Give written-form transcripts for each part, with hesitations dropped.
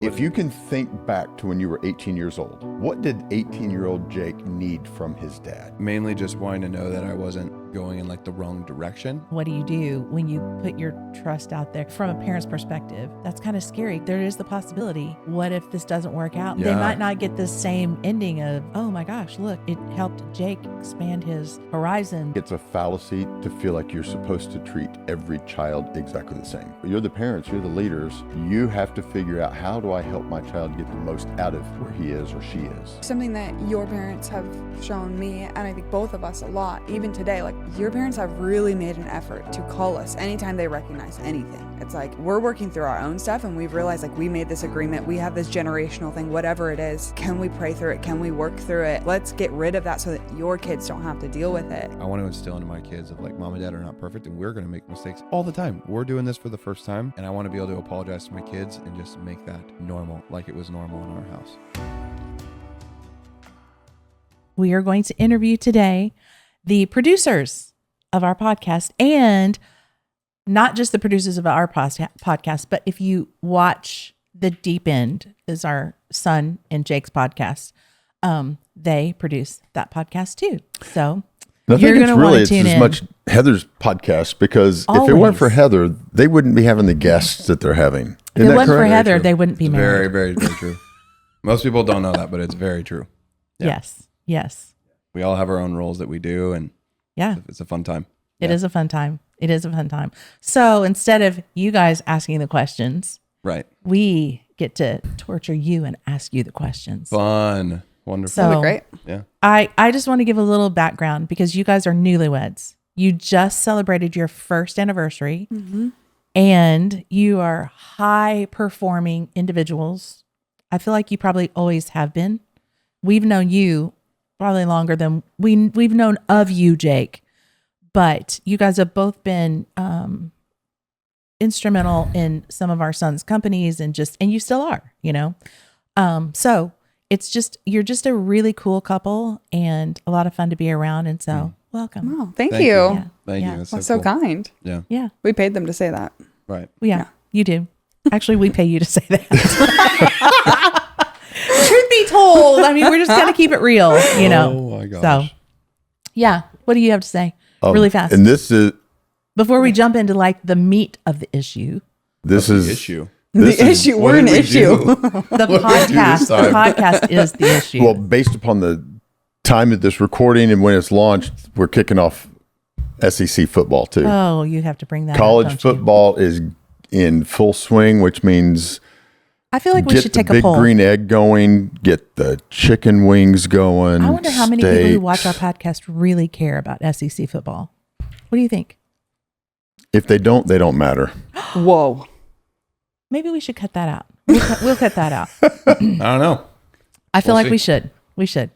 If you can think back to when you were 18 years old, what did 18-year-old Jake need from his dad? Mainly just wanting to know that I wasn't going in like the wrong direction. What do you do when you put your trust out there from a parent's perspective? That's kind of scary. There is the possibility, what if this doesn't work out? Yeah. They might not get the same ending of, oh my gosh, look, it helped Jake expand his horizon. It's a fallacy to feel like you're supposed to treat every child exactly the same. You're the parents, you're the leaders. You have to figure out, how do I help my child get the most out of where he is or she is? Something that your parents have shown me, and I think both of us a lot, even today, like your parents have really made an effort to call us anytime they recognize anything. It's like we're working through our own stuff and we've realized like we made this agreement, we have this generational thing, whatever it is. Can we pray through it? Can we work through it? Let's get rid of that so that your kids don't have to deal with it. I want to instill into my kids of like, mom and dad are not perfect and we're going to make mistakes all the time. We're doing this for the first time, and I want to be able to apologize to my kids and just make that normal, like it was normal in our house. We are going to interview today the producers of our podcast, and not just the producers of our podcast, but if you watch The Deep End, is our son and Jake's podcast. They produce that podcast too. So you're going to want to tune in. It's as much Heather's podcast, because if it weren't Always. for Heather, they wouldn't be having the guests that they're having. If it wasn't for Heather, they wouldn't be It's married. very, very, very true. Most people don't know that, but it's very true. Yeah. Yes. We all have our own roles that we do, and Yeah. it's a fun time. It is a fun time. It is a fun time. So instead of you guys asking the questions, Right. we get to torture you and ask you the questions. Fun. Wonderful. So- Really great. Yeah. I just want to give a little background because you guys are newlyweds. You just celebrated your first anniversary, and you are high performing individuals. I feel like you probably always have been. We've known you probably longer than we've known of you, Jake. But you guys have both been instrumental in some of our son's companies, and you still are, you know. So you're just a really cool couple and a lot of fun to be around. And so welcome. Oh, thank Thank you. you. Yeah. Thank Yeah. you. That's That's so cool. kind. Yeah. Yeah. We paid them to say that. Right. Yeah, you do. Actually, we pay you to say that. Truth be told, I mean, we're just gonna keep it real, you know. Oh my gosh. So, yeah. What do you have to say, really fast, And this is before we jump into like the meat of the issue? The issue. This is- issue. What We're an did we issue. do? The What did we do podcast. this The time? podcast is the issue. Well, based upon the time of this recording and when it's launched, we're kicking off SEC football too. oh, you have to bring that. College up, don't you? football is in full swing, which means I feel like we get should the take a big poll. green egg going, get the chicken wings going. I wonder how many people who steaks. watch our podcast really care about SEC football. What do you think? If they don't matter. Whoa. Maybe we should cut that out. We'll cut that out. I don't know. I feel We'll like see. we should. We should.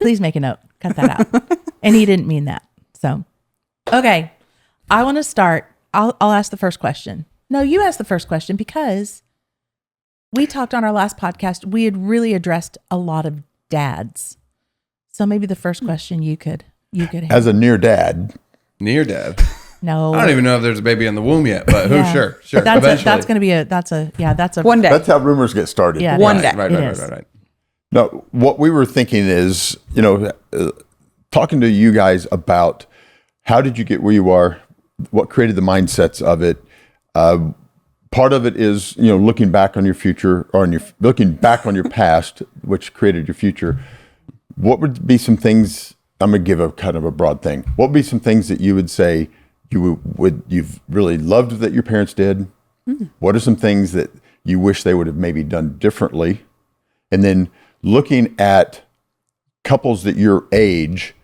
Please make a note. Cut that out. And he didn't mean that. So, okay. I want to start. I'll ask the first question. No, you ask the first question because we talked on our last podcast. We had really addressed a lot of dads. So maybe the first question you could have. As a near dad, Near dad. No. I don't even know if there's a baby in the womb yet, but Yeah. Sure. That's going to be that's a One day. that's how rumors get started. Yeah. One it day. is. Right. No, what we were thinking is, talking to you guys about how did you get where you are, what created the mindsets of it. Part of it is, looking back on your future or looking back on your past, which created your future. What would be some things? I'm going to give a kind of a broad thing. What would be some things that you would say you've really loved that your parents did? What are some things that you wish they would have maybe done differently? And then looking at couples that your age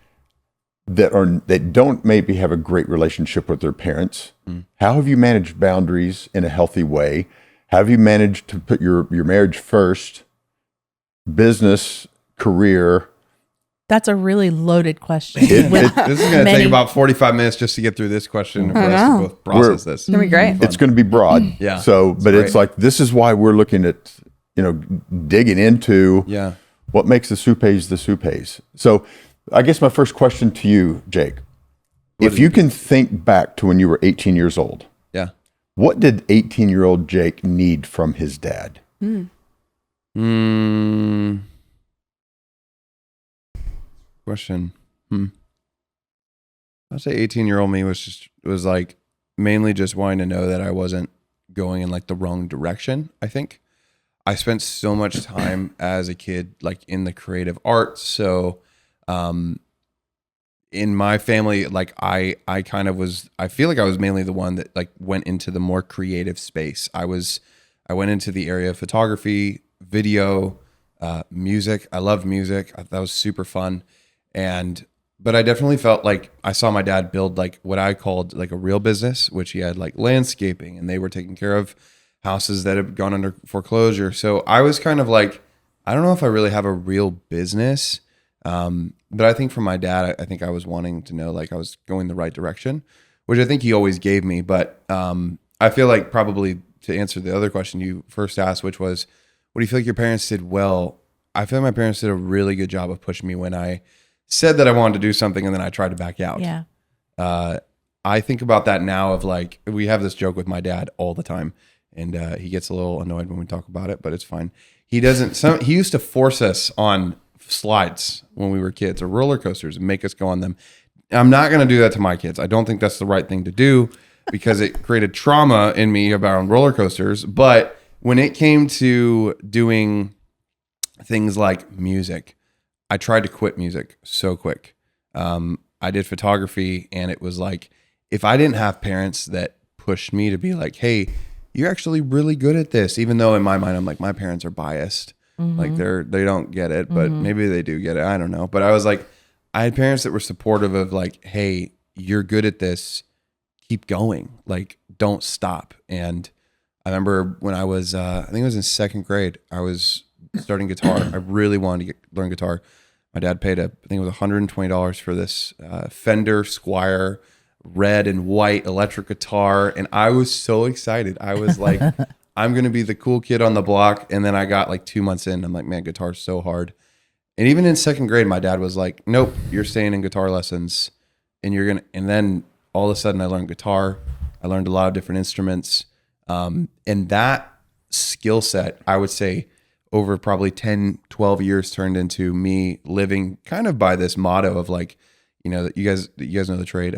that don't maybe have a great relationship with their parents. How have you managed boundaries in a healthy way? How have you managed to put your marriage first, business, career? That's a really loaded question. This is going to Many- take about 45 minutes just to get through this question for us know. to both process this. It's going to be great. It's going to be broad. Yeah. So, but great. it's like, this is why we're looking at, digging into Yeah. what makes the soupes the soupes. So I guess my first question to you, Jake, if you can think back to when you were 18 years old, Yeah. what did 18-year-old Jake need from his dad? Question. I'd say 18-year-old me was like mainly just wanting to know that I wasn't going in like the wrong direction. I think I spent so much time as a kid like in the creative arts. So in my family, like I kind of was, I feel like I was mainly the one that like went into the more creative space. I went into the area of photography, video, music. I love music. That was super fun. But I definitely felt like I saw my dad build like what I called like a real business, which he had like landscaping, and they were taking care of houses that had gone under foreclosure. So I was kind of like, I don't know if I really have a real business. But I think for my dad, I think I was wanting to know like I was going the right direction, which I think he always gave me. But I feel like probably to answer the other question you first asked, which was, what do you feel like your parents did well? I feel like my parents did a really good job of pushing me when I said that I wanted to do something and then I tried to back out. Yeah. I think about that now of like, we have this joke with my dad all the time, and he gets a little annoyed when we talk about it, but it's fine. He used to force us on slides when we were kids, or roller coasters, and make us go on them. I'm not going to do that to my kids. I don't think that's the right thing to do because it created trauma in me about roller coasters. But when it came to doing things like music, I tried to quit music so quick. I did photography, and it was like, if I didn't have parents that pushed me to be like, hey, you're actually really good at this, even though in my mind, I'm like, my parents are biased. Like they don't get it, but maybe they do get it. I don't know. But I was like, I had parents that were supportive of like, hey, you're good at this. Keep going. Like, don't stop. And I remember when I was, I think it was in second grade, I was starting guitar. I really wanted to learn guitar. My dad paid I think it was $120 for this Fender Squier red and white electric guitar. And I was so excited. I was like, I'm going to be the cool kid on the block. And then I got like 2 months in. I'm like, man, guitar's so hard. And even in second grade, my dad was like, nope, you're staying in guitar lessons. And then all of a sudden I learned guitar. I learned a lot of different instruments. And that skill set, I would say, over probably 10, 12 years turned into me living kind of by this motto of like, you know, you guys know the trade,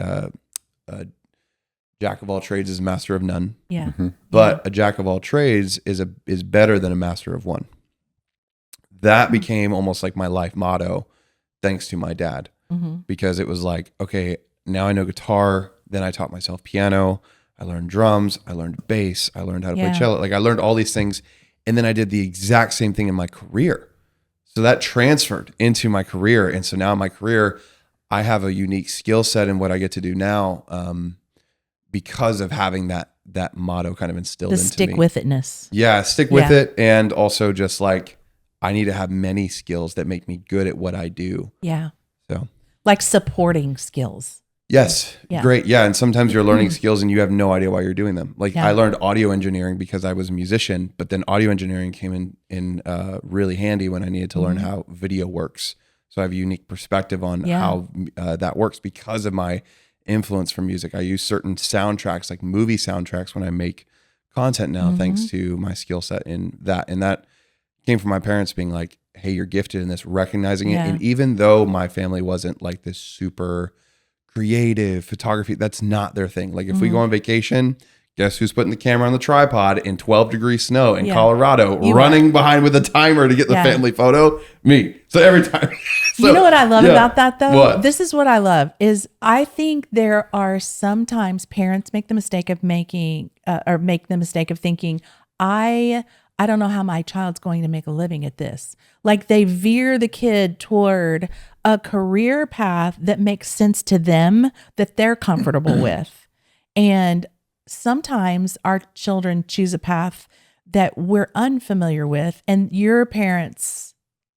jack of all trades is a master of none. Yeah. But a jack of all trades is better than a master of one. That became almost like my life motto, thanks to my dad, because it was like, okay, now I know guitar. Then I taught myself piano. I learned drums. I learned bass. I learned how to play cello. Like I learned all these things. And then I did the exact same thing in my career. So that transferred into my career. And so now in my career, I have a unique skill set in what I get to do now, because of having that motto kind of instilled into me. The stick with itness. Yeah, stick with it. And also just like, I need to have many skills that make me good at what I do. Yeah. So like supporting skills. Yes. Yeah. Great. Yeah. And sometimes you're learning skills and you have no idea why you're doing them. Like I learned audio engineering because I was a musician, but then audio engineering came in really handy when I needed to learn how video works. So I have a unique perspective on how that works because of my influence from music. I use certain soundtracks, like movie soundtracks, when I make content now, thanks to my skill set in that. And that came from my parents being like, hey, you're gifted in this, recognizing it. And even though my family wasn't like this super creative photography, that's not their thing. Like if we go on vacation, guess who's putting the camera on the tripod in 12-degree snow in Colorado, running behind with a timer to get the family photo? Me. So every time. You know what I love about that though? What? This is what I love is I think there are sometimes parents make the mistake of thinking, I don't know how my child's going to make a living at this. Like they veer the kid toward a career path that makes sense to them, that they're comfortable with. And sometimes our children choose a path that we're unfamiliar with, and your parents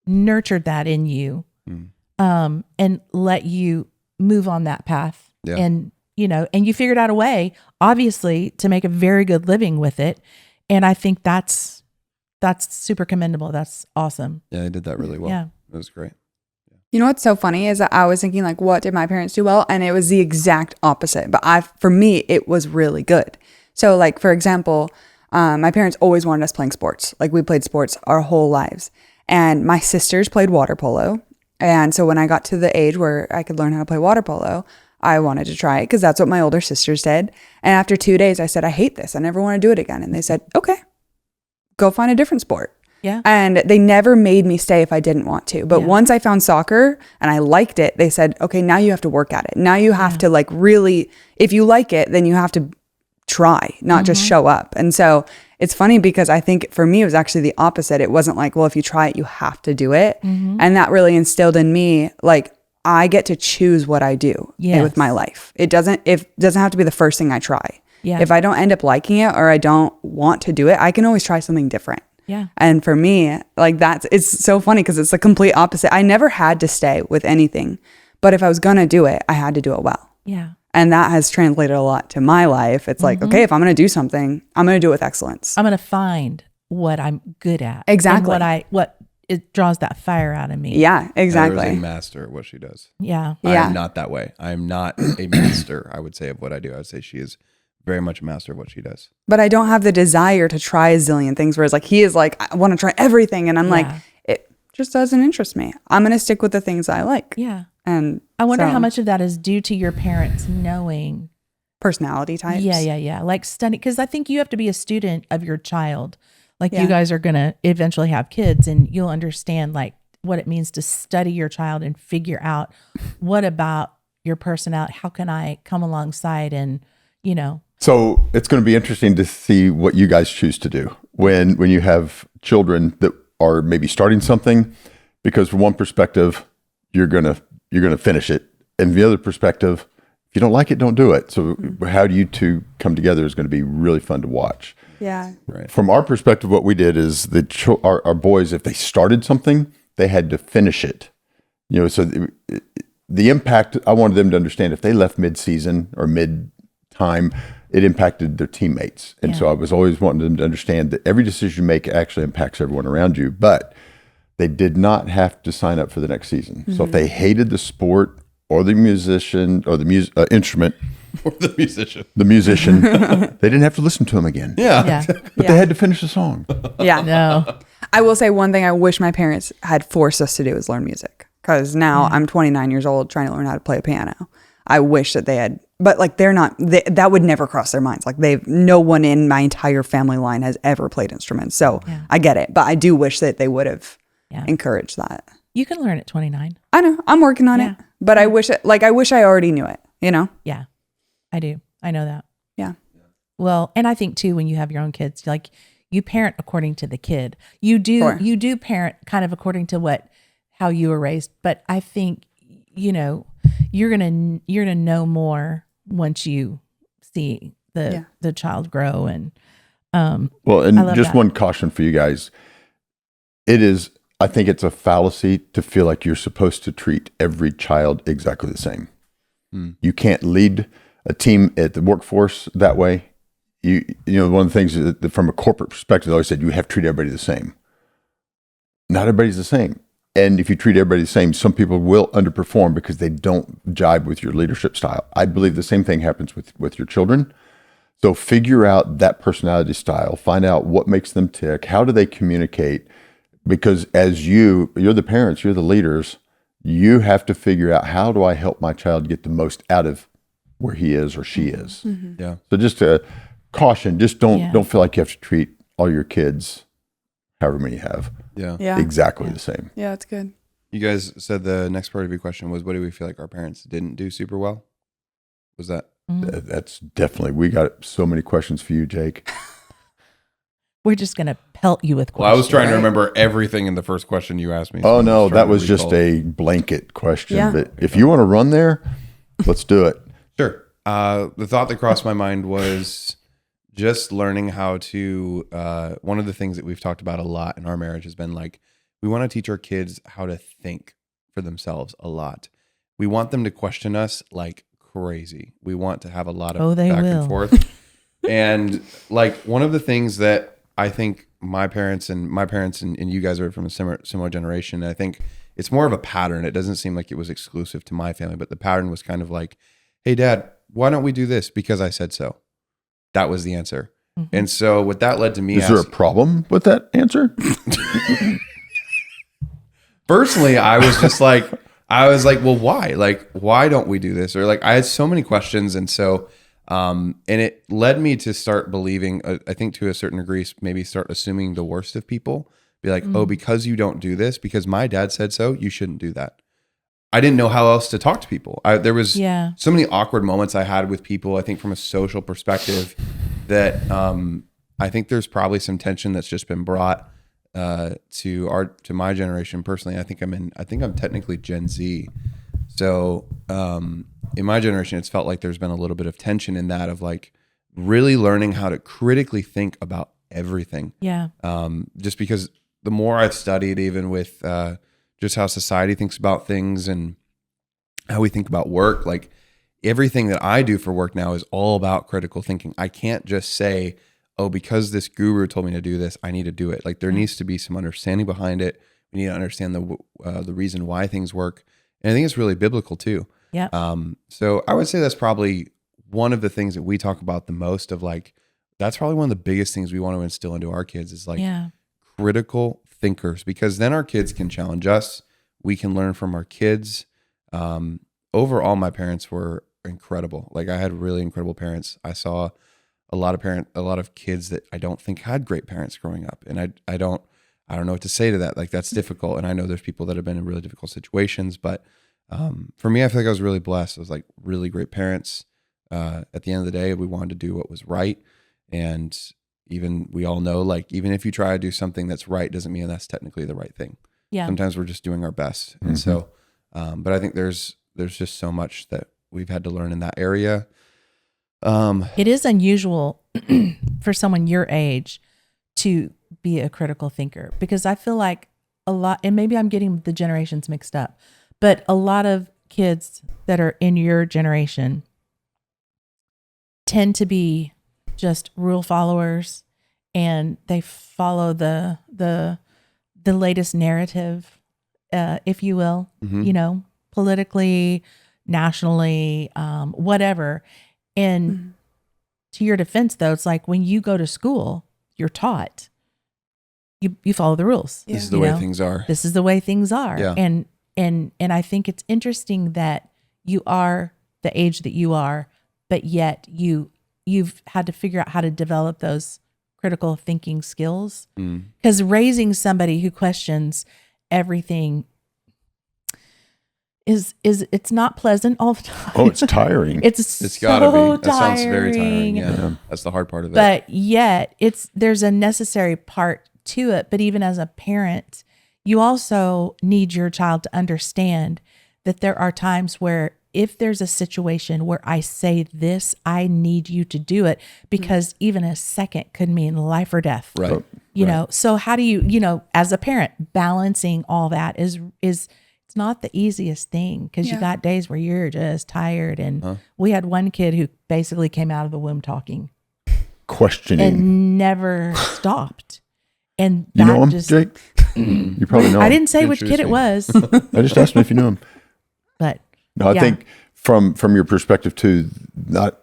nurtured that in you, and let you move on that path. Yeah. And, and you figured out a way, obviously, to make a very good living with it. And I think that's super commendable. That's awesome. Yeah, they did that really well. Yeah. It was great. You know what's so funny is that I was thinking like, what did my parents do well? And it was the exact opposite. But for me, it was really good. So like, for example, My parents always wanted us playing sports. Like we played sports our whole lives. And my sisters played water polo. And so when I got to the age where I could learn how to play water polo, I wanted to try it because that's what my older sisters did. And after 2 days, I said, I hate this. I never want to do it again. And they said, okay, go find a different sport. Yeah. And they never made me stay if I didn't want to. But once I found soccer and I liked it, they said, okay, now you have to work at it. Now you have to like really, if you like it, then you have to try, not just show up. And so it's funny because I think for me, it was actually the opposite. It wasn't like, well, if you try it, you have to do it. And that really instilled in me, like, I get to choose what I do with my life. It doesn't have to be the first thing I try. Yeah. If I don't end up liking it or I don't want to do it, I can always try something different. Yeah. And for me, like it's so funny because it's the complete opposite. I never had to stay with anything, but if I was going to do it, I had to do it well. Yeah. And that has translated a lot to my life. It's like, okay, if I'm going to do something, I'm going to do it with excellence. I'm going to find what I'm good at. Exactly. And what it draws that fire out of me. Yeah, exactly. Heather is a master at what she does. Yeah. I Yeah. am not that way. I am not a master, I would say, of what I do. I would say she is very much a master of what she does. But I don't have the desire to try a zillion things, whereas like he is like, I want to try everything. And I'm like, it just doesn't interest me. I'm going to stick with the things I like. Yeah. And I wonder so, how much of that is due to your parents knowing. personality types. Yeah. Like study, because I think you have to be a student of your child. Like you guys are going to eventually have kids and you'll understand like what it means to study your child and figure out what about your personality, how can I come alongside and, you know. So it's going to be interesting to see what you guys choose to do when you have children that are maybe starting something, because from one perspective, you're going to finish it. And the other perspective, if you don't like it, don't do it. So how do you two come together is going to be really fun to watch. Yeah. Right. From our perspective, what we did is our boys, if they started something, they had to finish it. You know, so the impact, I wanted them to understand if they left mid-season or mid-time, it impacted their teammates. And so I was always wanting them to understand that every decision you make actually impacts everyone around you, but they did not have to sign up for the next season. So if they hated the sport or the musician or the instrument, Or the musician. they didn't have to listen to him again. Yeah. But they had to finish the song. Yeah. No. I will say one thing I wish my parents had forced us to do is learn music. Because now I'm 29 years old trying to learn how to play a piano. I wish that they had, but like that would never cross their minds. Like no one in my entire family line has ever played instruments. So I get it. But I do wish that they would have encouraged that. You can learn at 29. I know. I'm working on it. But I wish I already knew it, you know? Yeah, I do. I know that. Yeah. Well, and I think too, when you have your own kids, like you parent according to the kid. You do parent kind of according to how you were raised. But I think, you know, you're gonna know more once you see the child grow. And well, and just that. one caution for you guys. I think it's a fallacy to feel like you're supposed to treat every child exactly the same. You can't lead a team at the workforce that way. You know, one of the things that from a corporate perspective, they always said you have to treat everybody the same. Not everybody's the same. And if you treat everybody the same, some people will underperform because they don't jibe with your leadership style. I believe the same thing happens with your children. So figure out that personality style, find out what makes them tick, how do they communicate? Because as you're the parents, you're the leaders, you have to figure out, how do I help my child get the most out of where he is or she is? Mm-hmm. Yeah. So just a caution, just don't feel like you have to treat all your kids, however many you have, exactly the same. Yeah, it's good. You guys said the next part of your question was, what do we feel like our parents didn't do super well? Was that? That's definitely, we got so many questions for you, Jake. we're just gonna pelt you with questions. Well, I was trying to remember everything in the first question you asked me. Oh no, that was just a blanket question. Yeah. But if you want to run there, let's do it. Sure. The thought that crossed my mind was just learning how to, one of the things that we've talked about a lot in our marriage has been like, we want to teach our kids how to think for themselves a lot. We want them to question us like crazy. We want to have a lot of back and forth. And like one of the things that I think my parents and you guys are from a similar generation. I think it's more of a pattern. It doesn't seem like it was exclusive to my family, but the pattern was kind of like, hey, Dad, why don't we do this? Because I said so. That was the answer. And so what that led to me Is there a problem with that answer? personally, I was like, well, why? Like, why don't we do this? Or like, I had so many questions. And so, and it led me to start believing, I think to a certain degree, maybe start assuming the worst of people. Be like, oh, because you don't do this, because my dad said so, you shouldn't do that. I didn't know how else to talk to people. There was so many awkward moments I had with people, I think from a social perspective, that I think there's probably some tension that's just been brought to my generation personally. I think I'm technically Gen Z. So in my generation, it's felt like there's been a little bit of tension in that of like really learning how to critically think about everything. Yeah. Just because the more I've studied, even with just how society thinks about things and how we think about work, like everything that I do for work now is all about critical thinking. I can't just say, oh, because this guru told me to do this, I need to do it. Like there needs to be some understanding behind it. We need to understand the reason why things work. And I think it's really biblical too. Yeah. So I would say that's probably one of the things that we talk about the most of like, that's probably one of the biggest things we want to instill into our kids is like critical thinkers, because then our kids can challenge us. We can learn from our kids. Overall, my parents were incredible. Like I had really incredible parents. I saw a lot of kids that I don't think had great parents growing up. And I don't know what to say to that. Like that's difficult. And I know there's people that have been in really difficult situations, but for me, I feel like I was really blessed. I was like really great parents. At the end of the day, we wanted to do what was right. And even we all know, like, even if you try to do something that's right, doesn't mean that's technically the right thing. Yeah. Sometimes we're just doing our best. And so, but I think there's just so much that we've had to learn in that area. It is unusual for someone your age to be a critical thinker, because I feel like a lot, and maybe I'm getting the generations mixed up, but a lot of kids that are in your generation tend to be just rule followers, and they follow the latest narrative, if you will, you know, politically, nationally, whatever. And to your defense, though, it's like when you go to school, you're taught you follow the rules. This is the way things are. This is the way things are. Yeah. And I think it's interesting that you are the age that you are, but yet you've had to figure out how to develop those critical thinking skills. Because raising somebody who questions everything is it's not pleasant all the time. Oh, it's tiring. It's gotta so be. That sounds very tiring. Yeah. That's the hard part of it. But yet there's a necessary part to it. But even as a parent, you also need your child to understand that there are times where if there's a situation where I say this, I need you to do it, because even a second could mean life or death. Right. You know, so how do you, as a parent, balancing all that is it's not the easiest thing, because you got days where you're just tired. And we had one kid who basically came out of the womb talking, questioning, and never stopped. And you know him, just, Jake? You probably know him. I didn't say which kid it was, I just asked him if you knew him. but No, I think from your perspective too, not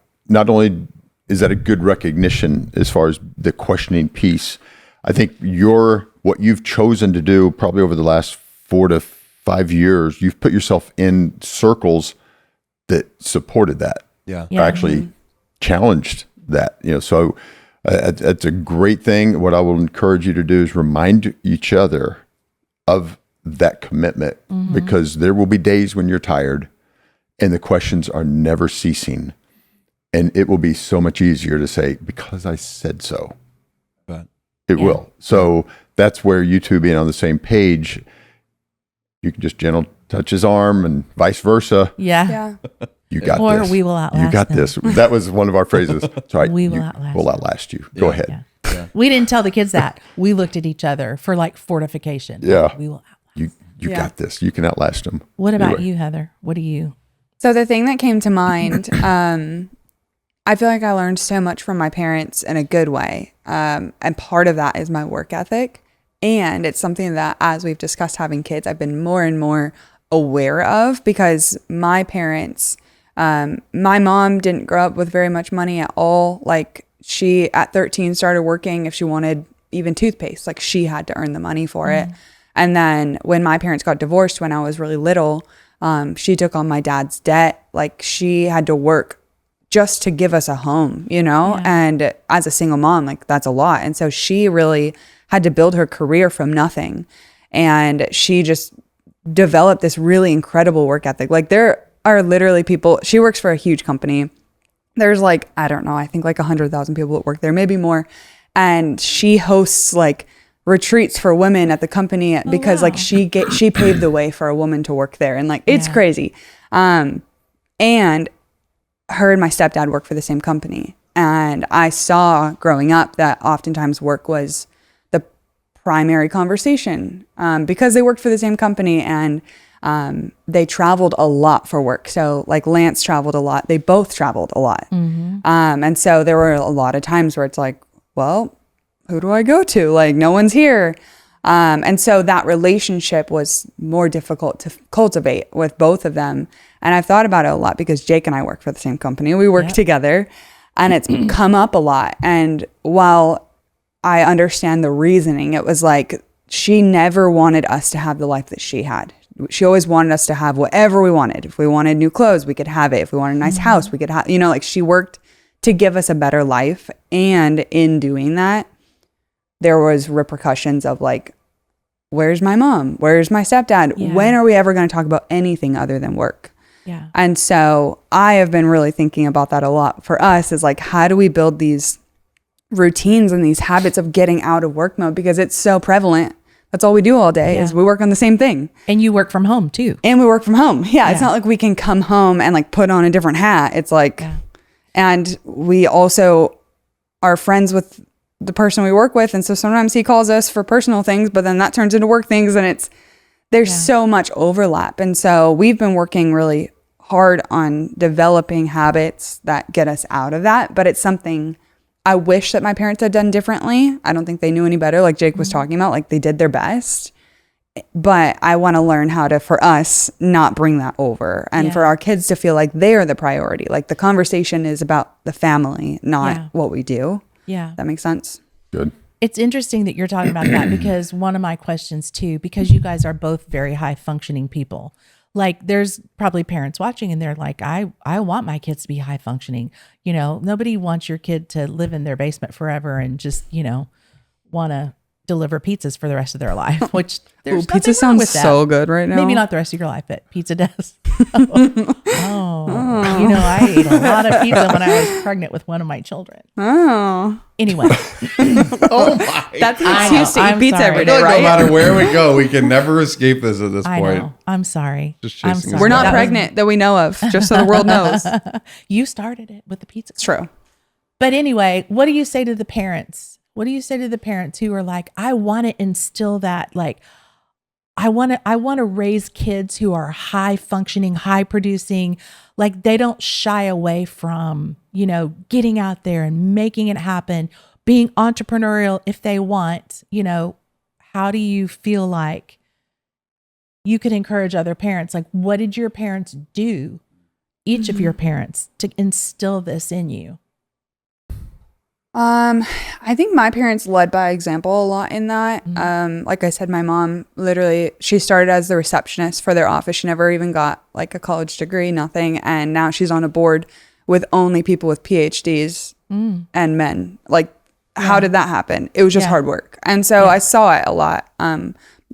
only is that a good recognition as far as the questioning piece, I think what you've chosen to do probably over the last 4 to 5 years, you've put yourself in circles that supported that. Yeah. Or actually challenged that. You know, so that's a great thing. What I will encourage you to do is remind each other of that commitment, because there will be days when you're tired and the questions are never ceasing, and it will be so much easier to say, because I said so. But it will. So that's where you two being on the same page, you can just gentle touch his arm and vice versa. Yeah. You got or this. We will outlast You got them. this. That was one of our phrases. Sorry. We will outlast We'll them. outlast you. Go ahead. Yeah. We didn't tell the kids that. We looked at each other for like fortification. Yeah. We will outlast. You got this. You can outlast them. What about you, Heather? What do you? So the thing that came to mind, I feel like I learned so much from my parents in a good way. And part of that is my work ethic. And it's something that, as we've discussed having kids, I've been more and more aware of, because my parents, my mom didn't grow up with very much money at all. Like, She at 13 started working if she wanted even toothpaste. Like she had to earn the money for it. And then when my parents got divorced when I was really little, she took on my dad's debt. Like she had to work just to give us a home, you know? And as a single mom, like that's a lot. And so she really had to build her career from nothing. And she just developed this really incredible work ethic. Like there are literally people, she works for a huge company. There's like, I don't know, I think like 100,000 people that work there, maybe more. And she hosts like retreats for women at the company because like she paved the way for a woman to work there. And like, it's crazy. And her and my stepdad work for the same company. And I saw growing up that oftentimes work was the primary conversation because they worked for the same company and they traveled a lot for work. So like Lance traveled a lot. They both traveled a lot. And so there were a lot of times where it's like, well, who do I go to? Like no one's here. And so that relationship was more difficult to cultivate with both of them. And I've thought about it a lot because Jake and I work for the same company. We work together and it's come up a lot. And while I understand the reasoning, it was like she never wanted us to have the life that she had. She always wanted us to have whatever we wanted. If we wanted new clothes, we could have it. If we wanted a nice house, we could have, you know, like she worked to give us a better life. And in doing that, there was repercussions of like, where's my mom? Where's my stepdad? Yeah. When are we ever going to talk about anything other than work? Yeah. And so I have been really thinking about that a lot for us is like, how do we build these routines and these habits of getting out of work mode? Because it's so prevalent. That's all we do all day is we work on the same thing. And you work from home too. And we work from home. Yeah. It's not like we can come home and like put on a different hat. It's like, and we also are friends with the person we work with. And so sometimes he calls us for personal things, but then that turns into work things. And there's so much overlap. And so we've been working really hard on developing habits that get us out of that. But it's something I wish that my parents had done differently. I don't think they knew any better. Like Jake was talking about, like they did their best. But I want to learn how to, for us, not bring that over and for our kids to feel like they are the priority. Like the conversation is about the family, not what we do. Yeah. That makes sense. Good. It's interesting that you're talking about that because one of my questions too, because you guys are both very high functioning people. Like there's probably parents watching and they're like, I want my kids to be high functioning. You know, nobody wants your kid to live in their basement forever and just, you know, want to deliver pizzas for the rest of their life, which there's pizza nothing wrong with sounds that. so good right now. Maybe not the rest of your life, but pizza does. You know, I ate a lot of pizza when I was pregnant with one of my children. Anyway. Oh my. That's an excuse to eat pizza every I day, feel like right? no matter where we go, we can never escape this at this I point. know. I'm sorry. Just I'm chasing sorry. We're not That was- pregnant that we know of, just so the world knows. You started it with the pizza. It's true. But anyway, what do you say to the parents? What do you say to the parents who are like, I want to instill that, like, I want to raise kids who are high functioning, high producing, like they don't shy away from, you know, getting out there and making it happen, being entrepreneurial if they want, you know, how do you feel like you could encourage other parents? Like, what did your parents do, each of your parents, to instill this in you? I think my parents led by example a lot in that. Like I said, my mom literally, she started as the receptionist for their office. She never even got like a college degree, nothing. And now she's on a board with only people with PhDs and men. Like, how did that happen? It was just hard work. And so I saw it a lot.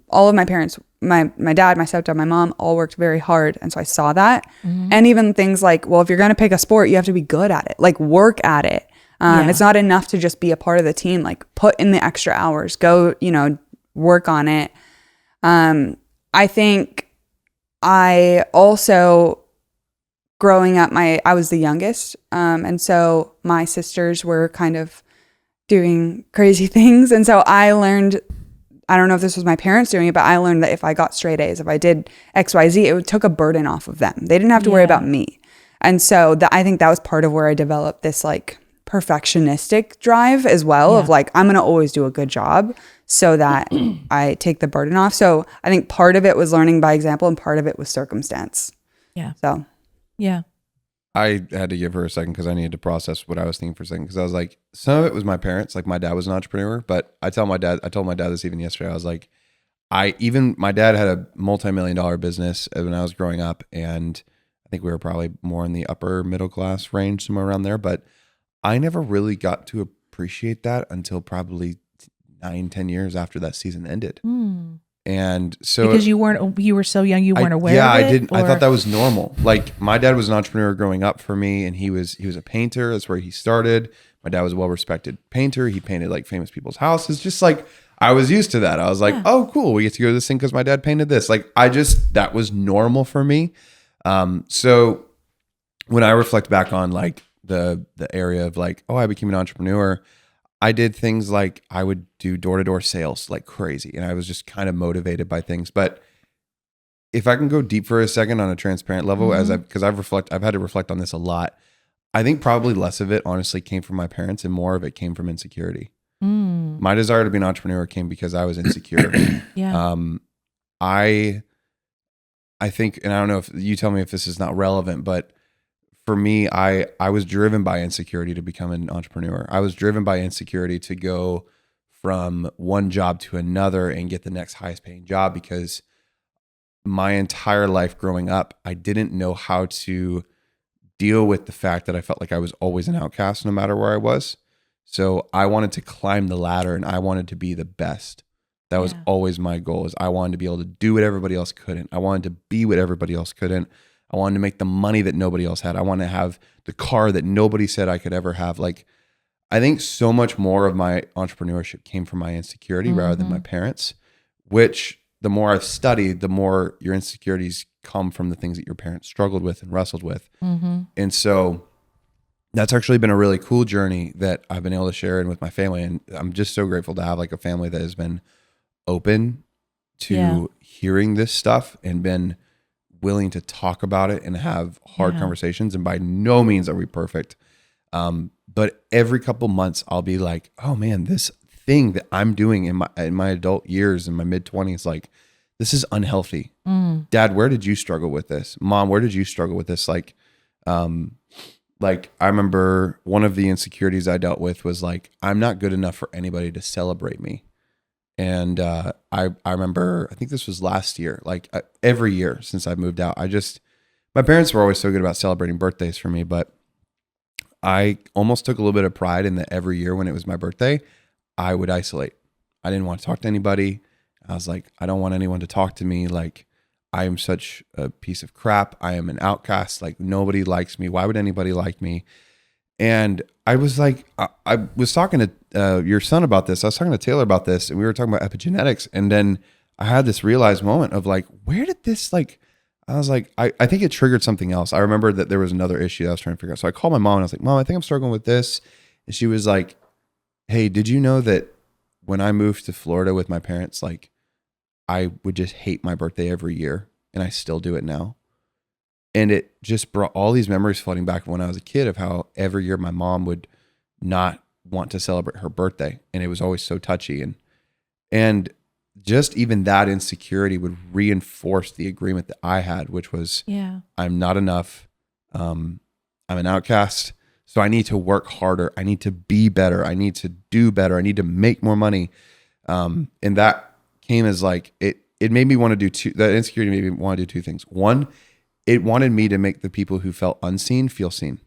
All of my parents, my dad, my stepdad, my mom all worked very hard. And so I saw that. And even things like, well, if you're going to pick a sport, you have to be good at it, like work at it. It's not enough to just be a part of the team, like put in the extra hours, go, you know, work on it. I think I also, growing up, I was the youngest. And so my sisters were kind of doing crazy things. And so I learned, I don't know if this was my parents doing it, but I learned that if I got straight A's, if I did X, Y, Z, it took a burden off of them. They didn't have to worry about me. And so I think that was part of where I developed this like perfectionistic drive as well of like, I'm going to always do a good job so that I take the burden off. So I think part of it was learning by example and part of it was circumstance. Yeah. So. Yeah. I had to give her a second because I needed to process what I was thinking for a second. Because I was like, some of it was my parents. Like my dad was an entrepreneur, but I told my dad this even yesterday. I was like, my dad had a multi-million-dollar business when I was growing up, and I think we were probably more in the upper middle class range, somewhere around there. But I never really got to appreciate that until probably 9-10 years after that season ended. And so because you were so young, you weren't aware yeah, of it? I didn't. I or- thought that was normal. Like my dad was an entrepreneur growing up for me, and he was a painter. That's where he started. My dad was a well-respected painter. He painted like famous people's houses. Just like I was used to that. I was like, oh, cool. We get to go to this thing because my dad painted this. Like that was normal for me. So when I reflect back on like the area of like, oh, I became an entrepreneur, I did things like I would do door-to-door sales like crazy. And I was just kind of motivated by things. But if I can go deep for a second on a transparent level, because I've had to reflect on this a lot. I think probably less of it honestly came from my parents and more of it came from insecurity. My desire to be an entrepreneur came because I was insecure. Yeah. I think, and I don't know if you tell me if this is not relevant, but for me, I was driven by insecurity to become an entrepreneur. I was driven by insecurity to go from one job to another and get the next highest paying job, because my entire life growing up, I didn't know how to deal with the fact that I felt like I was always an outcast no matter where I was. So I wanted to climb the ladder and I wanted to be the best. That was always my goal. Is I wanted to be able to do what everybody else couldn't. I wanted to be what everybody else couldn't. I wanted to make the money that nobody else had. I wanted to have the car that nobody said I could ever have. Like, I think so much more of my entrepreneurship came from my insecurity rather than my parents, which the more I've studied, the more your insecurities come from the things that your parents struggled with and wrestled with. And so that's actually been a really cool journey that I've been able to share in with my family. And I'm just so grateful to have like a family that has been open to hearing this stuff and been willing to talk about it and have hard conversations. And by no means are we perfect. But every couple months I'll be like, oh man, this thing that I'm doing in my adult years, in my mid-20s, like this is unhealthy. Dad, where did you struggle with this? Mom, where did you struggle with this? Like I remember one of the insecurities I dealt with was like, I'm not good enough for anybody to celebrate me. And I remember, I think this was last year, like every year since I moved out, my parents were always so good about celebrating birthdays for me, but I almost took a little bit of pride in that every year when it was my birthday, I would isolate. I didn't want to talk to anybody. I was like, I don't want anyone to talk to me. Like, I am such a piece of crap. I am an outcast. Like, nobody likes me. Why would anybody like me? And I was like, I was talking to your son about this. I was talking to Taylor about this, and we were talking about epigenetics. And then I had this realized moment of like, where did this like, I was like, I think it triggered something else. I remember that there was another issue that I was trying to figure out. So I called my mom and I was like, Mom, I think I'm struggling with this. And she was like, hey, did you know that when I moved to Florida with my parents, like I would just hate my birthday every year, and I still do it now. And it just brought all these memories flooding back when I was a kid of how every year my mom would not want to celebrate her birthday. And it was always so touchy. And just even that insecurity would reinforce the agreement that I had, which was, I'm not enough. I'm an outcast. So I need to work harder. I need to be better. I need to do better. I need to make more money. And that came as like, it made me want to do that insecurity made me want to do two things. One, it wanted me to make the people who felt unseen feel seen.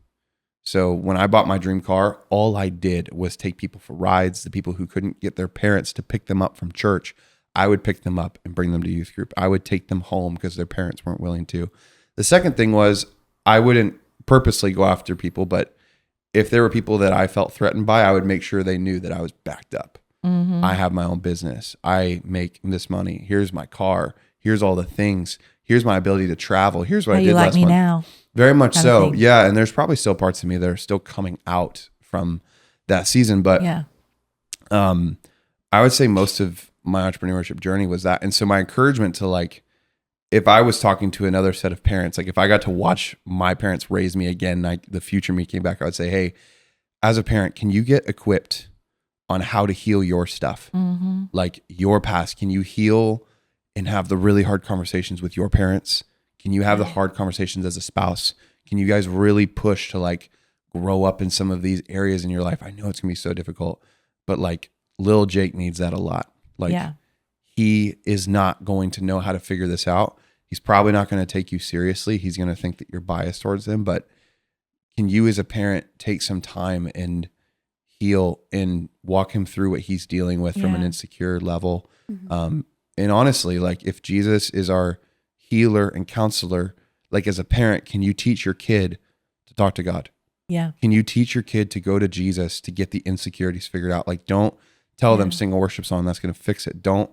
So when I bought my dream car, all I did was take people for rides. The people who couldn't get their parents to pick them up from church, I would pick them up and bring them to youth group. I would take them home because their parents weren't willing to. The second thing was I wouldn't purposely go after people, but if there were people that I felt threatened by, I would make sure they knew that I was backed up. I have my own business. I make this money. Here's my car. Here's all the things. Here's my ability to travel. Here's what I did last month. You like me now? Very much so. Yeah. And there's probably still parts of me that are still coming out from that season. But I would say most of my entrepreneurship journey was that. And so my encouragement to like, if I was talking to another set of parents, like if I got to watch my parents raise me again, like the future me came back, I would say, hey, as a parent, can you get equipped on how to heal your stuff? Like your past, can you heal and have the really hard conversations with your parents? Can you have the hard conversations as a spouse? Can you guys really push to like grow up in some of these areas in your life? I know it's gonna be so difficult, but like little Jake needs that a lot. Like he is not going to know how to figure this out. He's probably not going to take you seriously. He's going to think that you're biased towards him, but can you as a parent take some time and heal and walk him through what he's dealing with from an insecure level? And honestly, like if Jesus is our healer and counselor, like as a parent, can you teach your kid to talk to God? Yeah. Can you teach your kid to go to Jesus to get the insecurities figured out? Like don't tell them sing a worship song, that's going to fix it. Don't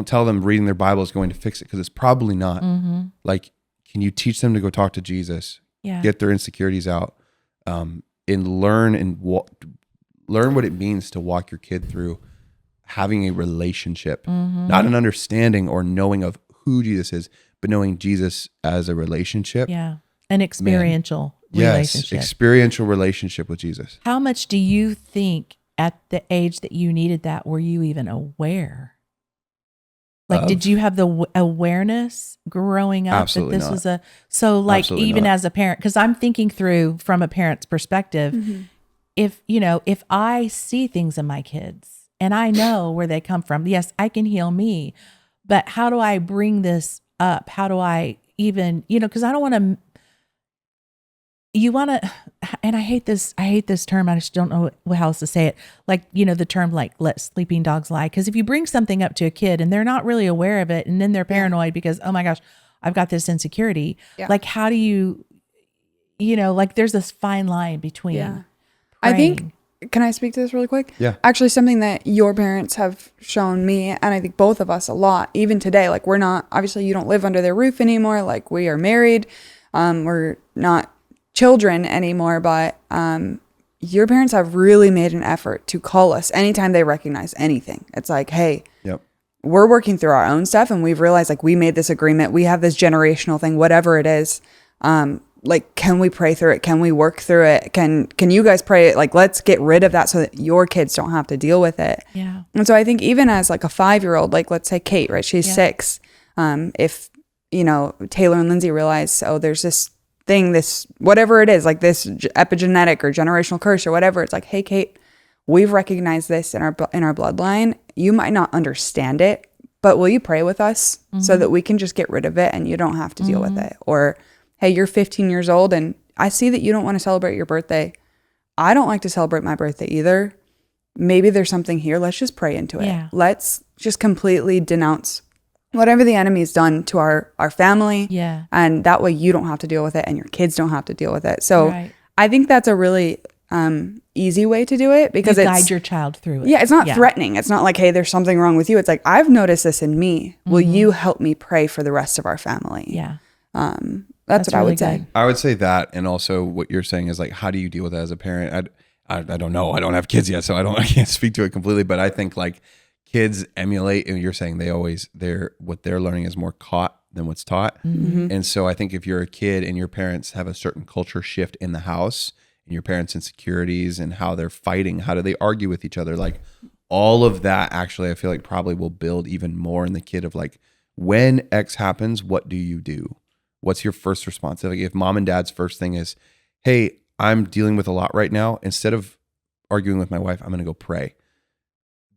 tell them reading their Bible is going to fix it, because it's probably not. Like, can you teach them to go talk to Jesus, get their insecurities out, and learn what it means to walk your kid through having a relationship, not an understanding or knowing of who Jesus is, but knowing Jesus as a relationship. Yeah. An experiential relationship. Yes, experiential relationship with Jesus. How much do you think at the age that you needed that, were you even aware? Like, did you have the awareness growing up Absolutely that this not. was so like, Absolutely even not. as a parent, because I'm thinking through from a parent's perspective, if I see things in my kids and I know where they come from, yes, I can heal me, but how do I bring this up? How do I even, because I don't want to, and I hate this term. I just don't know how else to say it. Like, the term like let sleeping dogs lie. Because if you bring something up to a kid and they're not really aware of it, and then they're paranoid because, oh my gosh, I've got this insecurity. Yeah. Like, how do you, like there's this fine line between. Yeah. I think, can I speak to this really quick? Yeah. Actually, something that your parents have shown me, and I think both of us a lot, even today, like we're not, obviously you don't live under their roof anymore. Like we are married. We're not children anymore, but your parents have really made an effort to call us anytime they recognize anything. It's like, hey, we're working through our own stuff, and we've realized like we made this agreement, we have this generational thing, whatever it is. Like, can we pray through it? Can we work through it? Can you guys pray? Like, let's get rid of that so that your kids don't have to deal with it. Yeah. And so I think even as like a 5-year-old, like let's say Kate, right? She's 6. If Taylor and Lindsay realize, oh, there's this thing, this whatever it is, like this epigenetic or generational curse or whatever, it's like, hey Kate, we've recognized this in our bloodline. You might not understand it, but will you pray with us so that we can just get rid of it and you don't have to deal with it? Or hey, you're 15 years old and I see that you don't want to celebrate your birthday. I don't like to celebrate my birthday either. Maybe there's something here. Let's just pray into it. Yeah. Let's just completely denounce whatever the enemy's done to our family. Yeah. And that way you don't have to deal with it and your kids don't have to deal with it. So Right. I think that's a really easy way to do it, because it's guide your child through it. Yeah, it's not threatening. It's not like, hey, there's something wrong with you. It's like, I've noticed this in me. Will you help me pray for the rest of our family? Yeah. That's what I really would say. good. I would say that, and also what you're saying is like, how do you deal with that as a parent? I don't know. I don't have kids yet, so I can't speak to it completely. But I think like kids emulate, and you're saying what they're learning is more caught than what's taught. And so I think if you're a kid and your parents have a certain culture shift in the house, and your parents' insecurities and how they're fighting, how do they argue with each other, like all of that actually I feel like probably will build even more in the kid of like, when X happens, what do you do? What's your first response? Like if mom and dad's first thing is, hey, I'm dealing with a lot right now, instead of arguing with my wife, I'm going to go pray.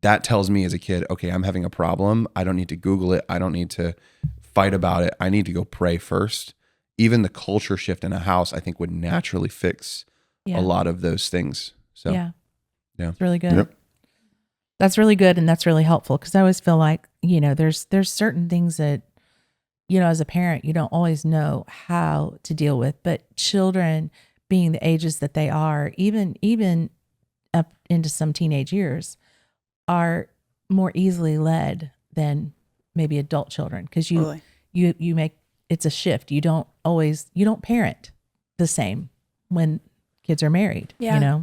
That tells me as a kid, okay, I'm having a problem. I don't need to Google it. I don't need to fight about it. I need to go pray first. Even the culture shift in a house, I think would naturally fix a lot of those things. So yeah. Yeah. It's really good. Yep. That's really good. And that's really helpful, because I always feel like, there's certain things that, as a parent, you don't always know how to deal with, but children being the ages that they are, even up into some teenage years, are more easily led than maybe adult children. Because Totally. you make, it's a shift. You don't parent the same when kids are married, Yeah.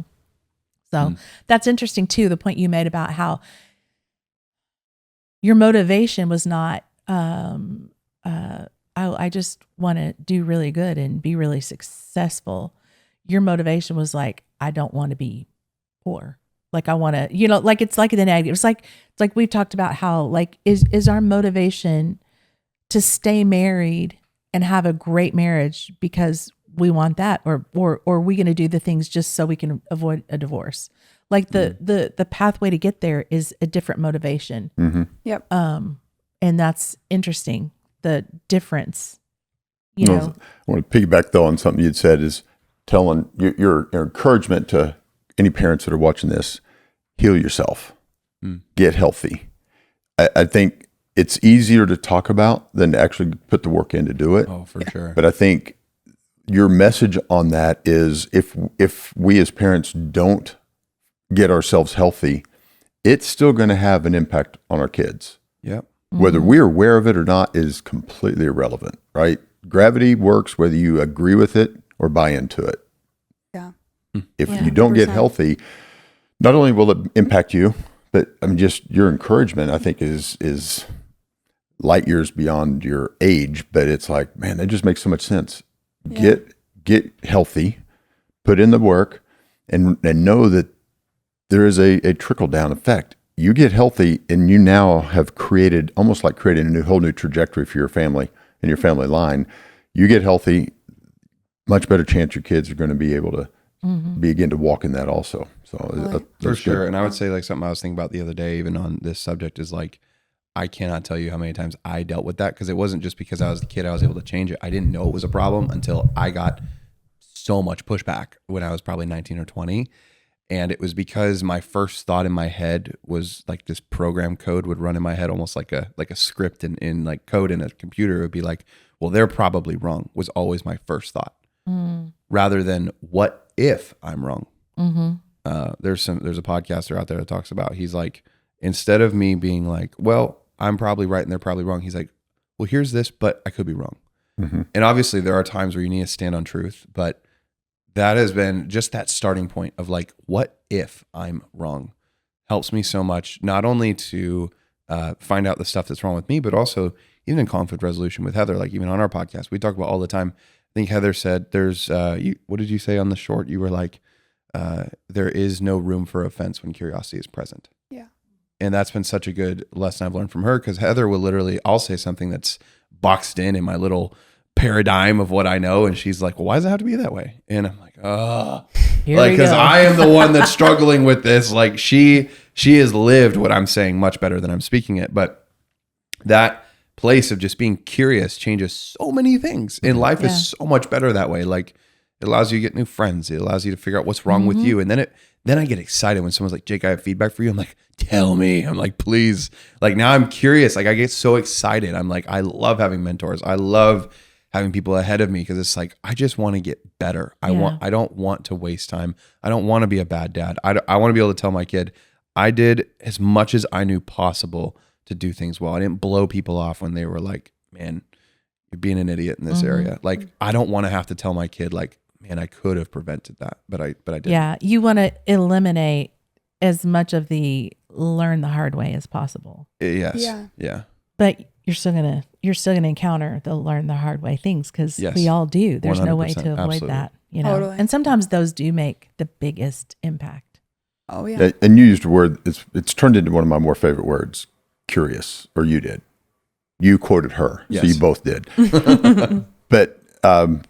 So that's interesting too, the point you made about how your motivation was not, I just want to do really good and be really successful. Your motivation was like, I don't want to be poor. Like I want to, like it's like the negative. It's like we've talked about how like is our motivation to stay married and have a great marriage because we want that, or are we going to do the things just so we can avoid a divorce? Like the pathway to get there is a different motivation. Yep. And that's interesting. The difference, you know. I want to piggyback though on something you'd said is telling your encouragement to any parents that are watching this: heal yourself, get healthy. I think it's easier to talk about than to actually put the work in to do it. Oh, for sure. But I think your message on that is if we as parents don't get ourselves healthy, it's still going to have an impact on our kids. Yep. Whether we're aware of it or not is completely irrelevant, right? Gravity works whether you agree with it or buy into it. Yeah. If you don't get 100%. healthy, not only will it impact you, but I mean, just your encouragement, I think is light years beyond your age. But it's like, man, that just makes so much sense. Yeah. Get healthy, put in the work, and know that there is a trickle down effect. You get healthy, and you now have created almost like creating a whole new trajectory for your family and your family line. You get healthy, much better chance your kids are going to be able to begin to walk in that also. So For that's sure. good. And I would say like something I was thinking about the other day, even on this subject, is like, I cannot tell you how many times I dealt with that, because it wasn't just because I was the kid I was able to change it. I didn't know it was a problem until I got so much pushback when I was probably 19 or 20. And it was because my first thought in my head was like this program code would run in my head, almost like a script in like code in a computer. It would be like, well, they're probably wrong, was always my first thought, rather than what if I'm wrong. There's a podcaster out there that talks about, he's like, instead of me being like, well, I'm probably right and they're probably wrong, he's like, well, here's this, but I could be wrong. And obviously there are times where you need to stand on truth, but that has been just that starting point of like, what if I'm wrong, helps me so much, not only to find out the stuff that's wrong with me, but also even in conflict resolution with Heather. Like even on our podcast, we talk about all the time. I think Heather said there's, what did you say on the short? You were like, there is no room for offense when curiosity is present. Yeah. And that's been such a good lesson I've learned from her, because Heather will literally, I'll say something that's boxed in my little paradigm of what I know, and she's like, well, why does it have to be that way? And I'm like, Here like, we because go. I am the one that's struggling with this. Like she has lived what I'm saying much better than I'm speaking it. But that place of just being curious changes so many things, and life Yeah. is so much better that way. Like it allows you to get new friends. It allows you to figure out what's wrong with you. And then I get excited when someone's like, Jake, I have feedback for you. I'm like, tell me. I'm like, please. Like now I'm curious. Like I get so excited. I'm like, I love having mentors. I love having people ahead of me, because it's like, I just want to get better. I don't want to waste time. I don't want to be a bad dad. I want to be able to tell my kid, I did as much as I knew possible to do things well. I didn't blow people off when they were like, man, you're being an idiot in this area. Like, I don't want to have to tell my kid like, man, I could have prevented that, but I didn't. Yeah. You want to eliminate as much of the learn the hard way as possible. Yes. Yeah. Yeah. But you're still gonna encounter the learn the hard way things, because Yes. we all do. There's no way 100%, to avoid absolutely. that, you know. Totally. And sometimes those do make the biggest impact. Oh yeah. And you used a word, it's turned into one of my more favorite words, curious, or you did. You quoted her, Yes. so you both did. But on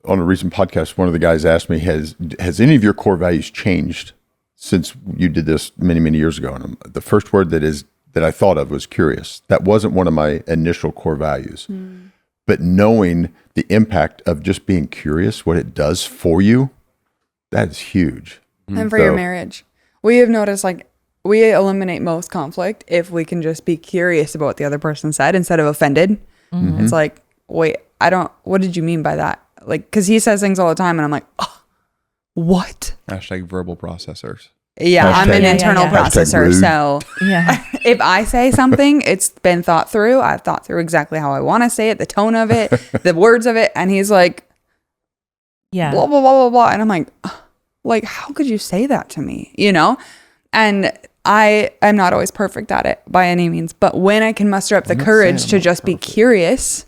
a recent podcast, one of the guys asked me, has any of your core values changed since you did this many, many years ago? And the first word that I thought of was curious. That wasn't one of my initial core values. But knowing the impact of just being curious, what it does for you, that is huge. And for your So- marriage, we have noticed like we eliminate most conflict if we can just be curious about what the other person said instead of offended. It's like, wait, what did you mean by that? Like, cause he says things all the time and I'm like, oh, what? Hashtag verbal processors. Yeah, I'm an Hashtag- internal Yeah, yeah. processor. Hashtag rude. So Yeah. if I say something, it's been thought through. I've thought through exactly how I want to say it, the tone of it, the words of it. And he's like, Yeah. blah, blah, blah, blah, blah. And I'm like, how could you say that to me? You know? And I am not always perfect at it by any means. But when I can muster up the I'm not courage saying to I'm not just be perfect. curious,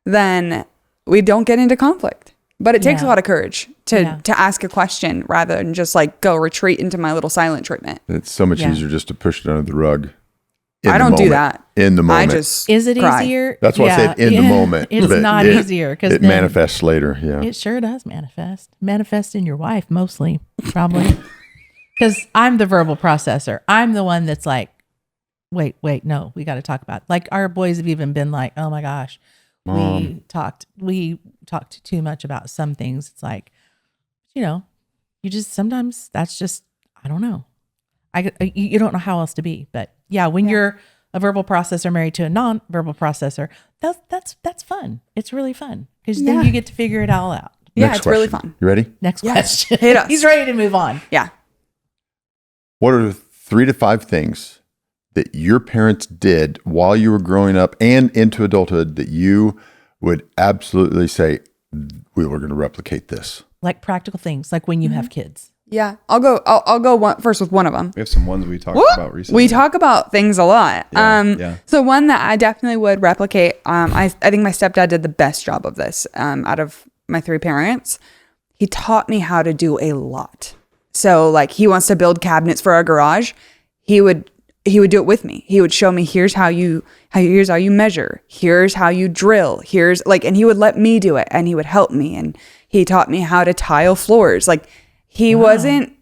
then we don't get into conflict. But it takes a Yeah. lot of courage Yeah. to ask a question rather than just like go retreat into my little silent treatment. It's so much Yeah. easier just to push it under the rug in I the don't do moment. that. In the moment. I just Is it cry. easier? That's why I said in the moment. It's but not easier because it manifests later. Yeah. It sure does manifest in your wife mostly, probably. Because I'm the verbal processor. I'm the one that's like, wait, no, we got to talk about it. Like our boys have even been like, oh my gosh, we talked too much about some things. It's like, you just sometimes that's just, I don't know. You don't know how else to be. But yeah, when you're a verbal processor married to a non-verbal processor, that's fun. It's really fun because then you get to figure it all out. Yeah, Next it's really question. fun. You ready? Next question. Hit us. He's ready to move on. Yeah. What are 3 to 5 things that your parents did while you were growing up and into adulthood that you would absolutely say, we were going to replicate this? Like practical things, like when you have kids. Yeah. I'll go first with one of them. We have some ones we talked about recently. We talk about things a lot. Yeah. So one that I definitely would replicate, I think my stepdad did the best job of this out of my 3 parents. He taught me how to do a lot. So like he wants to build cabinets for our garage. He would do it with me. He would show me, here's how you measure. Here's how you drill. And he would let me do it and he would help me. And he taught me how to tile floors. Like he wasn't,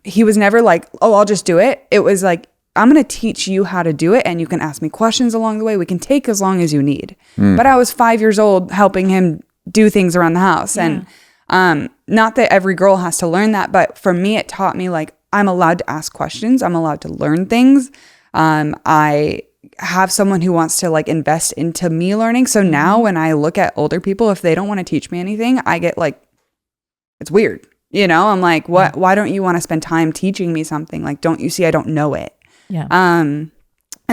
he was never like, oh, I'll just do it. It was like, I'm going to teach you how to do it. And you can ask me questions along the way. We can take as long as you need. But I was 5 years old helping him do things around the house. Yeah. And not that every girl has to learn that, but for me, it taught me like, I'm allowed to ask questions. I'm allowed to learn things. I have someone who wants to like invest into me learning. So now when I look at older people, if they don't want to teach me anything, I get like, it's weird. I'm like, why don't you want to spend time teaching me something? Like, don't you see I don't know it? Yeah. And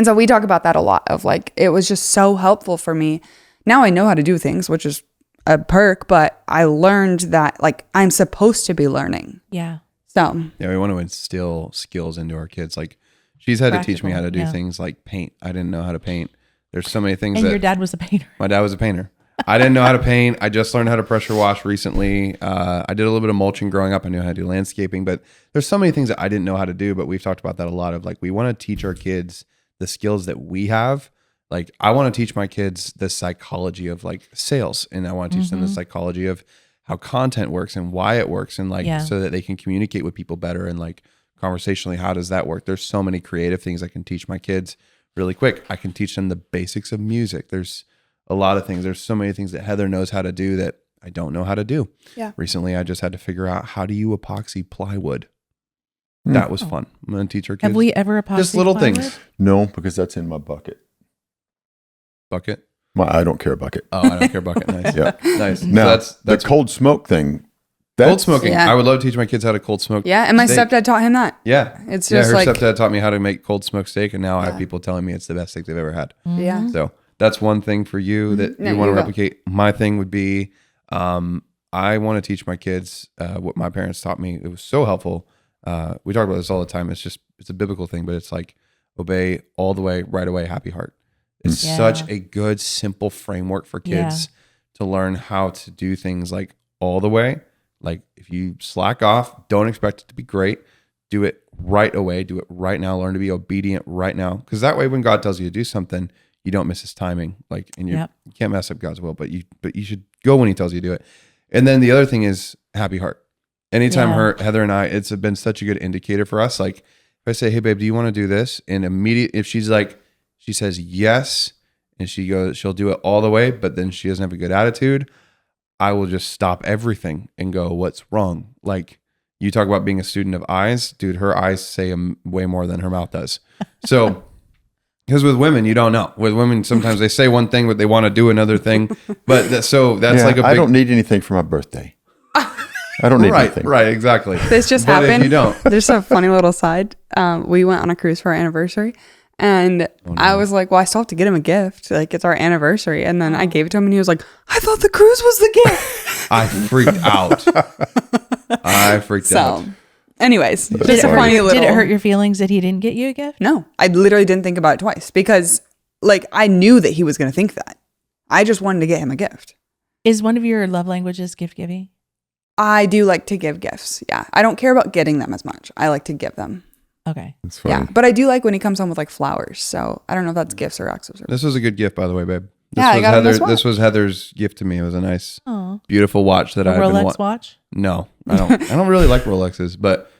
so we talk about that a lot of like, it was just so helpful for me. Now I know how to do things, which is a perk, but I learned that like I'm supposed to be learning. Yeah. So Yeah, we want to instill skills into our kids. Like she's had to teach me how to do Practical, things like paint. I didn't know how to paint. There's so many things And that your dad was a painter. my dad was a painter. I didn't know how to paint. I just learned how to pressure wash recently. I did a little bit of mulching growing up. I knew how to do landscaping, but there's so many things that I didn't know how to do, but we've talked about that a lot of like, we want to teach our kids the skills that we have. Like I want to teach my kids the psychology of like sales, and I want to teach them the psychology of how content works and why it works, and like so that they can communicate with people better, and like conversationally, how does that work? There's so many creative things I can teach my kids really quick. I can teach them the basics of music. There's a lot of things. There's so many things that Heather knows how to do that I don't know how to do. Yeah. Recently, I just had to figure out, how do you epoxy plywood? That was fun. I'm going to teach our kids. Have we ever epoxy just little plywood? things. No, because that's in my bucket. Bucket. I don't care bucket. Oh, I don't care bucket. Nice. Yeah. Nice. Now, So that's the cold smoke thing. cold smoking. Yeah. I would love to teach my kids how to cold smoke. yeah. And my steak. stepdad taught him that. Yeah. It's Yeah, just her like, stepdad taught me how to make cold smoked steak, and now I have people telling me it's the best steak they've ever had. yeah. So that's one thing for you that No, you want to you go. replicate. My thing would be, I want to teach my kids what my parents taught me. It was so helpful. We talk about this all the time. It's a biblical thing, but it's like obey all the way, right away, happy heart. It's Yeah. such a good, simple framework for kids to learn how to do things like all the way. Like if you slack off, don't expect it to be great. Do it right away. Do it right now. Learn to be obedient right now. Because that way, when God tells you to do something, you don't miss his timing. Like, and you can't mess up God's will, but you should go when he tells you to do it. And then the other thing is happy heart. Anytime Heather and I, it's been such a good indicator for us. Like if I say, hey babe, do you want to do this? And if she's like, she says yes, and she'll do it all the way, but then she doesn't have a good attitude, I will just stop everything and go, what's wrong? Like you talk about being a student of eyes, dude, her eyes say way more than her mouth does. So, because with women, you don't know. With women, sometimes they say one thing, but they want to do another thing. But that's like a big... I don't need anything for my birthday. I don't need anything. Right, exactly. This just But happened. if you don't. There's a funny little side. We went on a cruise for our anniversary, and I was like, well, I still have to get him a gift. Like, it's our anniversary. And then I gave it to him, and he was like, I thought the cruise was the gift. I freaked out. Anyways, just a funny little... Did it hurt your feelings that he didn't get you a gift? No, I literally didn't think about it twice because, like, I knew that he was going to think that. I just wanted to get him a gift. Is one of your love languages gift giving? I do like to give gifts. Yeah. I don't care about getting them as much. I like to give them. Okay. It's funny. Yeah, but I do like when he comes home with like flowers. So I don't know if that's gifts or acts of service. This was a good gift, by the way, babe. Yeah, I got him this watch. This was Heather's gift to me. It was a nice, Oh, beautiful watch that a I've been Rolex watch. No, I don't. I don't really like Rolexes, but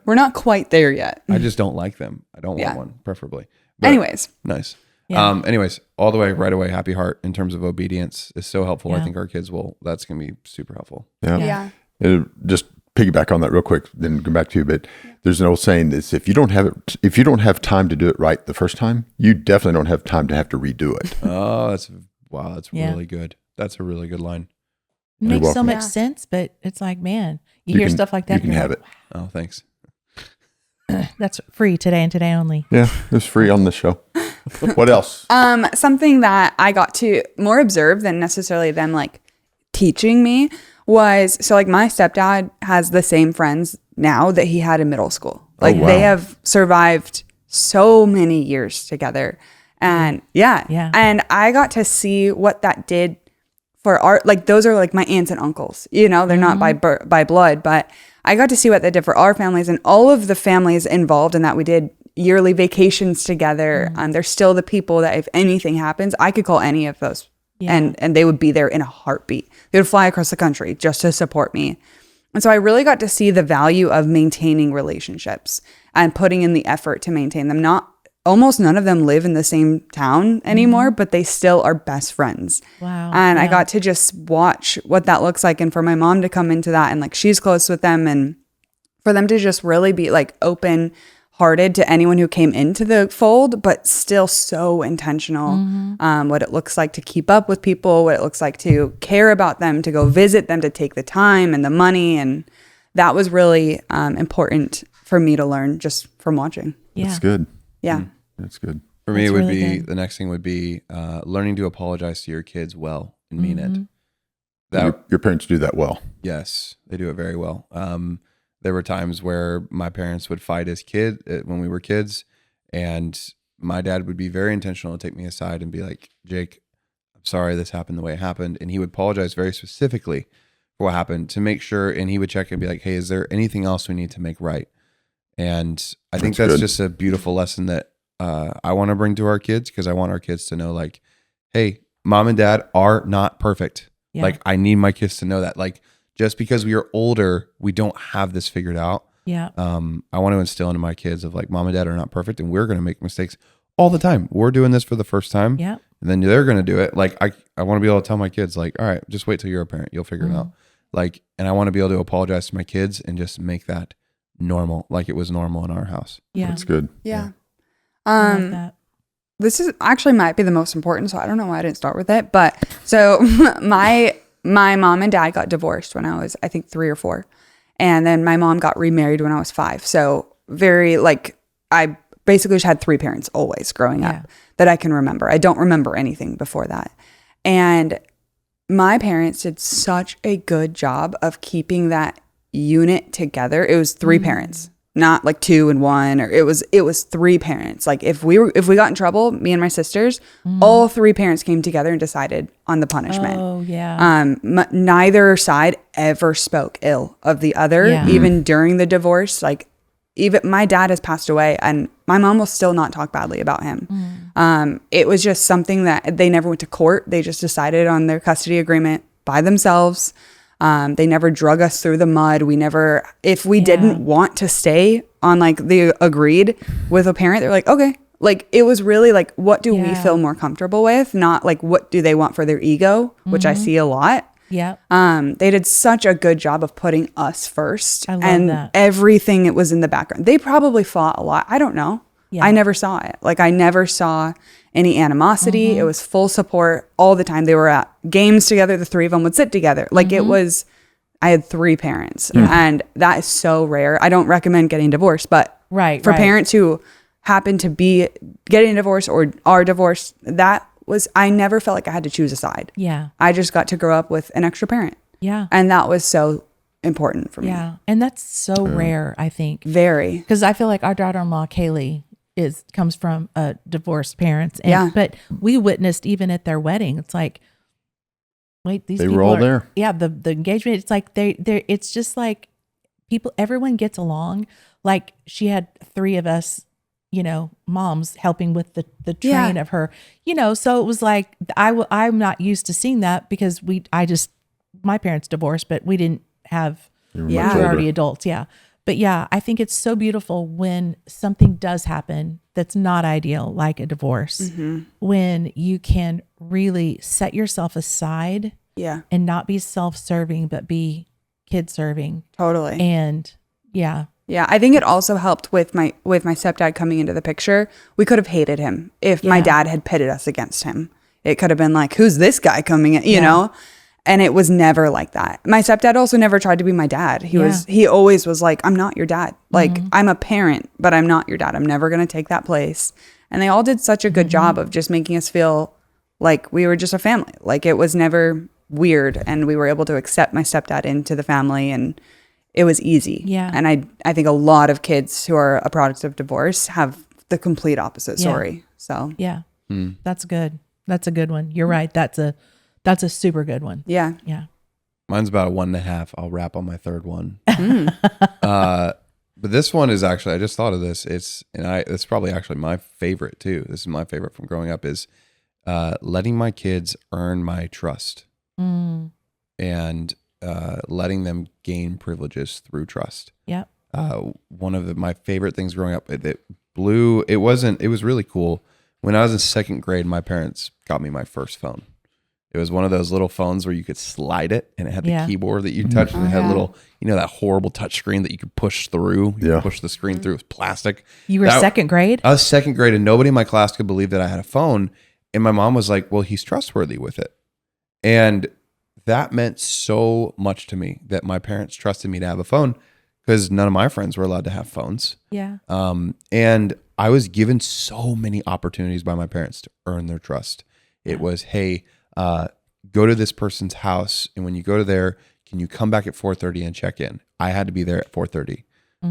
We're not quite there yet. I just don't like them. I don't Yeah. want one, preferably. But Anyways, nice. Yeah. Anyways, all the way, right away, happy heart in terms of obedience is so helpful. I Yeah. think our kids that's going to be super helpful. Yeah. yeah. Just piggyback on that real quick, then go back to you. But there's an old saying that's if you don't have time to do it right the first time, you definitely don't have time to have to redo it. Oh, that's Yeah. really good. That's a really good line. It makes so welcome. much Yeah. sense, but it's like, man, you hear can- stuff like that. You can and you're have like, it. Oh, thanks. That's free today and today only. Yeah, it's free on the show. What else? Something that I got to more observe than necessarily them like teaching me was, so like my stepdad has the same friends now that he had in middle school. Like wow. they have survived so many years together. And yeah. And I got to see what that did for our, like those are like my aunts and uncles, you know, they're not by blood, but I got to see what that did for our families and all of the families involved in that. We did yearly vacations together. They're still the people that if anything happens, I could call any of those and they would be there in a heartbeat. They would fly across the country just to support me. And so I really got to see the value of maintaining relationships and putting in the effort to maintain them. Almost none of them live in the same town anymore, but they still are best friends. Wow. And I Yeah. got to just watch what that looks like. And for my mom to come into that and like she's close with them and for them to just really be like open hearted to anyone who came into the fold, but still so intentional. What it looks like to keep up with people, what it looks like to care about them, to go visit them, to take the time and the money. And that was really important for me to learn just from watching. Yeah. That's good. Yeah. That's good. For me, That's it would really be good. the next thing would be learning to apologize to your kids well and mean it. That Your parents do that well. Yes, they do it very well. There were times where my parents would fight as when we were kids, and my dad would be very intentional to take me aside and be like, "Jake, I'm sorry this happened the way it happened," and he would apologize very specifically for what happened to make sure, and he would check and be like, "Hey, is there anything else we need to make right?" And I think That's that's good. just a beautiful lesson that I want to bring to our kids because I want our kids to know, like, hey, mom and dad are not perfect. Yeah. Like, I need my kids to know that. Like, just because we are older, we don't have this figured out. Yeah. I want to instill into my kids of like, mom and dad are not perfect, and we're going to make mistakes all the time. We're doing this for the first time, Yeah. and then they're going to do it. Like, I want to be able to tell my kids, like, all right, just wait till you're a parent, you'll figure it out. Like, and I want to be able to apologize to my kids and just make that normal, like it was normal in our house. Yeah. That's good. Yeah. I love that. This is actually might be the most important, so I don't know why I didn't start with it. But so my mom and dad got divorced when I was, I think, 3 or 4. And then my mom got remarried when I was 5. So very like, I basically just had 3 parents always growing Yeah. up that I can remember. I don't remember anything before that. And my parents did such a good job of keeping that unit together. It was 3 parents, not like 2 and 1, or it was 3 parents. Like if we got in trouble, me and my sisters, all 3 parents came together and decided on the punishment. Oh, yeah. Neither side ever spoke ill of the other, Yeah. even during the divorce. Like even my dad has passed away and my mom will still not talk badly about him. It was just something that they never went to court. They just decided on their custody agreement by themselves. They never drug us through the mud. We never, if we didn't want to stay on like the agreed with a parent, they're like, okay. Like it was really like, what do we feel more comfortable with? Not like, what do they want for their ego, which I see a lot. Yeah. They did such a good job of putting us first. I love and that. everything it was in the background. They probably fought a lot. I don't know. Yeah. I never saw it. Like I never saw any animosity. It was full support all the time. They were at games together. The 3 of them would sit together. Like it was, I had 3 parents and that is so rare. I don't recommend getting divorced, but Right. for parents who happen to be getting a divorce or are divorced, I never felt like I had to choose a side. Yeah. I just got to grow up with an extra parent. Yeah. And that was so important for me. Yeah. And that's so rare, I think. Very. Because I feel like our daughter-in-law, Kaylee, comes from divorced parents. And, Yeah. But we witnessed even at their wedding, it's like, wait, these They were people all are- there. Yeah. The engagement, it's like it's just like everyone gets along. Like she had 3 of us, moms helping with the train of her, so it was like, I'm not used to seeing that because my parents divorced, but we didn't have, we were already adults. Yeah. But yeah, I think it's so beautiful when something does happen that's not ideal, like a divorce, when you can really set yourself aside and not be self-serving, but be kid-serving. Totally. And yeah. Yeah, I think it also helped with my stepdad coming into the picture. We could have hated him if my dad had pitted us against him. It could have been like, who's this guy coming in, you know? And it was never like that. My stepdad also never tried to be my dad. He always was like, I'm not your dad. Like, I'm a parent, but I'm not your dad. I'm never going to take that place. And they all did such a good job of just making us feel like we were just a family. Like, it was never weird. And we were able to accept my stepdad into the family, and it was easy. Yeah. And I think a lot of kids who are a product of divorce have the complete opposite story. So yeah, that's good. That's a good one. You're right. That's a super good one. Yeah. Yeah. Mine's about a 1.5. I'll wrap on my third one. But this one is actually, I just thought of this. It's probably actually my favorite too. This is my favorite from growing up, is letting my kids earn my trust and letting them gain privileges through trust. Yeah. One of my favorite things growing up, it was really cool. When I was in 2nd grade, my parents got me my first phone. It was one of those little phones where you could slide it, and it had the keyboard that you touched, and it had little, that horrible touch screen that you could push through. You could push the screen through. It was plastic. You were 2nd grade? I was 2nd grade, and nobody in my class could believe that I had a phone. And my mom was like, well, he's trustworthy with it. And that meant so much to me that my parents trusted me to have a phone, because none of my friends were allowed to have phones. Yeah. And I was given so many opportunities by my parents to earn their trust. It was, hey, go to this person's house, and when you go to there, can you come back at 4:30 and check in? I had to be there at 4:30.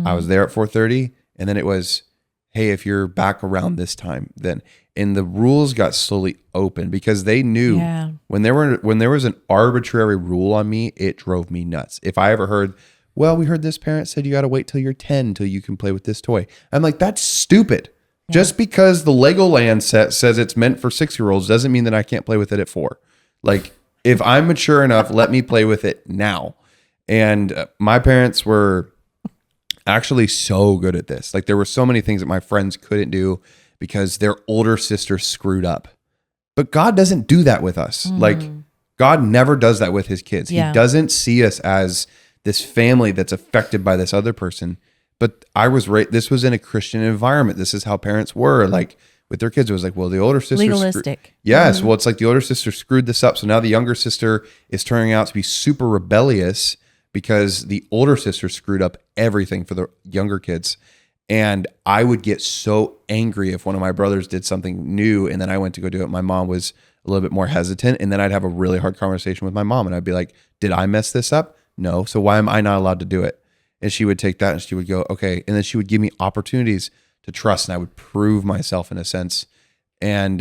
I was there at 4:30, and then it was, hey, if you're back around this time, then. And the rules got slowly open, because they knew when there was an arbitrary rule on me, it drove me nuts. If I ever heard, well, we heard this parent said you got to wait till you're 10 till you can play with this toy. I'm like, that's stupid. Yeah. Just because the Legoland set says it's meant for 6-year-olds doesn't mean that I can't play with it at 4. Like, if I'm mature enough, let me play with it now. And my parents were actually so good at this. Like, there were so many things that my friends couldn't do because their older sister screwed up. But God doesn't do that with us. Like, God never does that with his kids. He doesn't see us as this family that's affected by this other person. But this was in a Christian environment. This is how parents were. Like, with their kids, it was like, well, the older sister. Legalistic. Yes. Well, it's like the older sister screwed this up. So now the younger sister is turning out to be super rebellious because the older sister screwed up everything for the younger kids. And I would get so angry if one of my brothers did something new and then I went to go do it. My mom was a little bit more hesitant. And then I'd have a really hard conversation with my mom. And I'd be like, did I mess this up? No. So why am I not allowed to do it? And she would take that and she would go, okay. And then she would give me opportunities to trust, and I would prove myself in a sense. And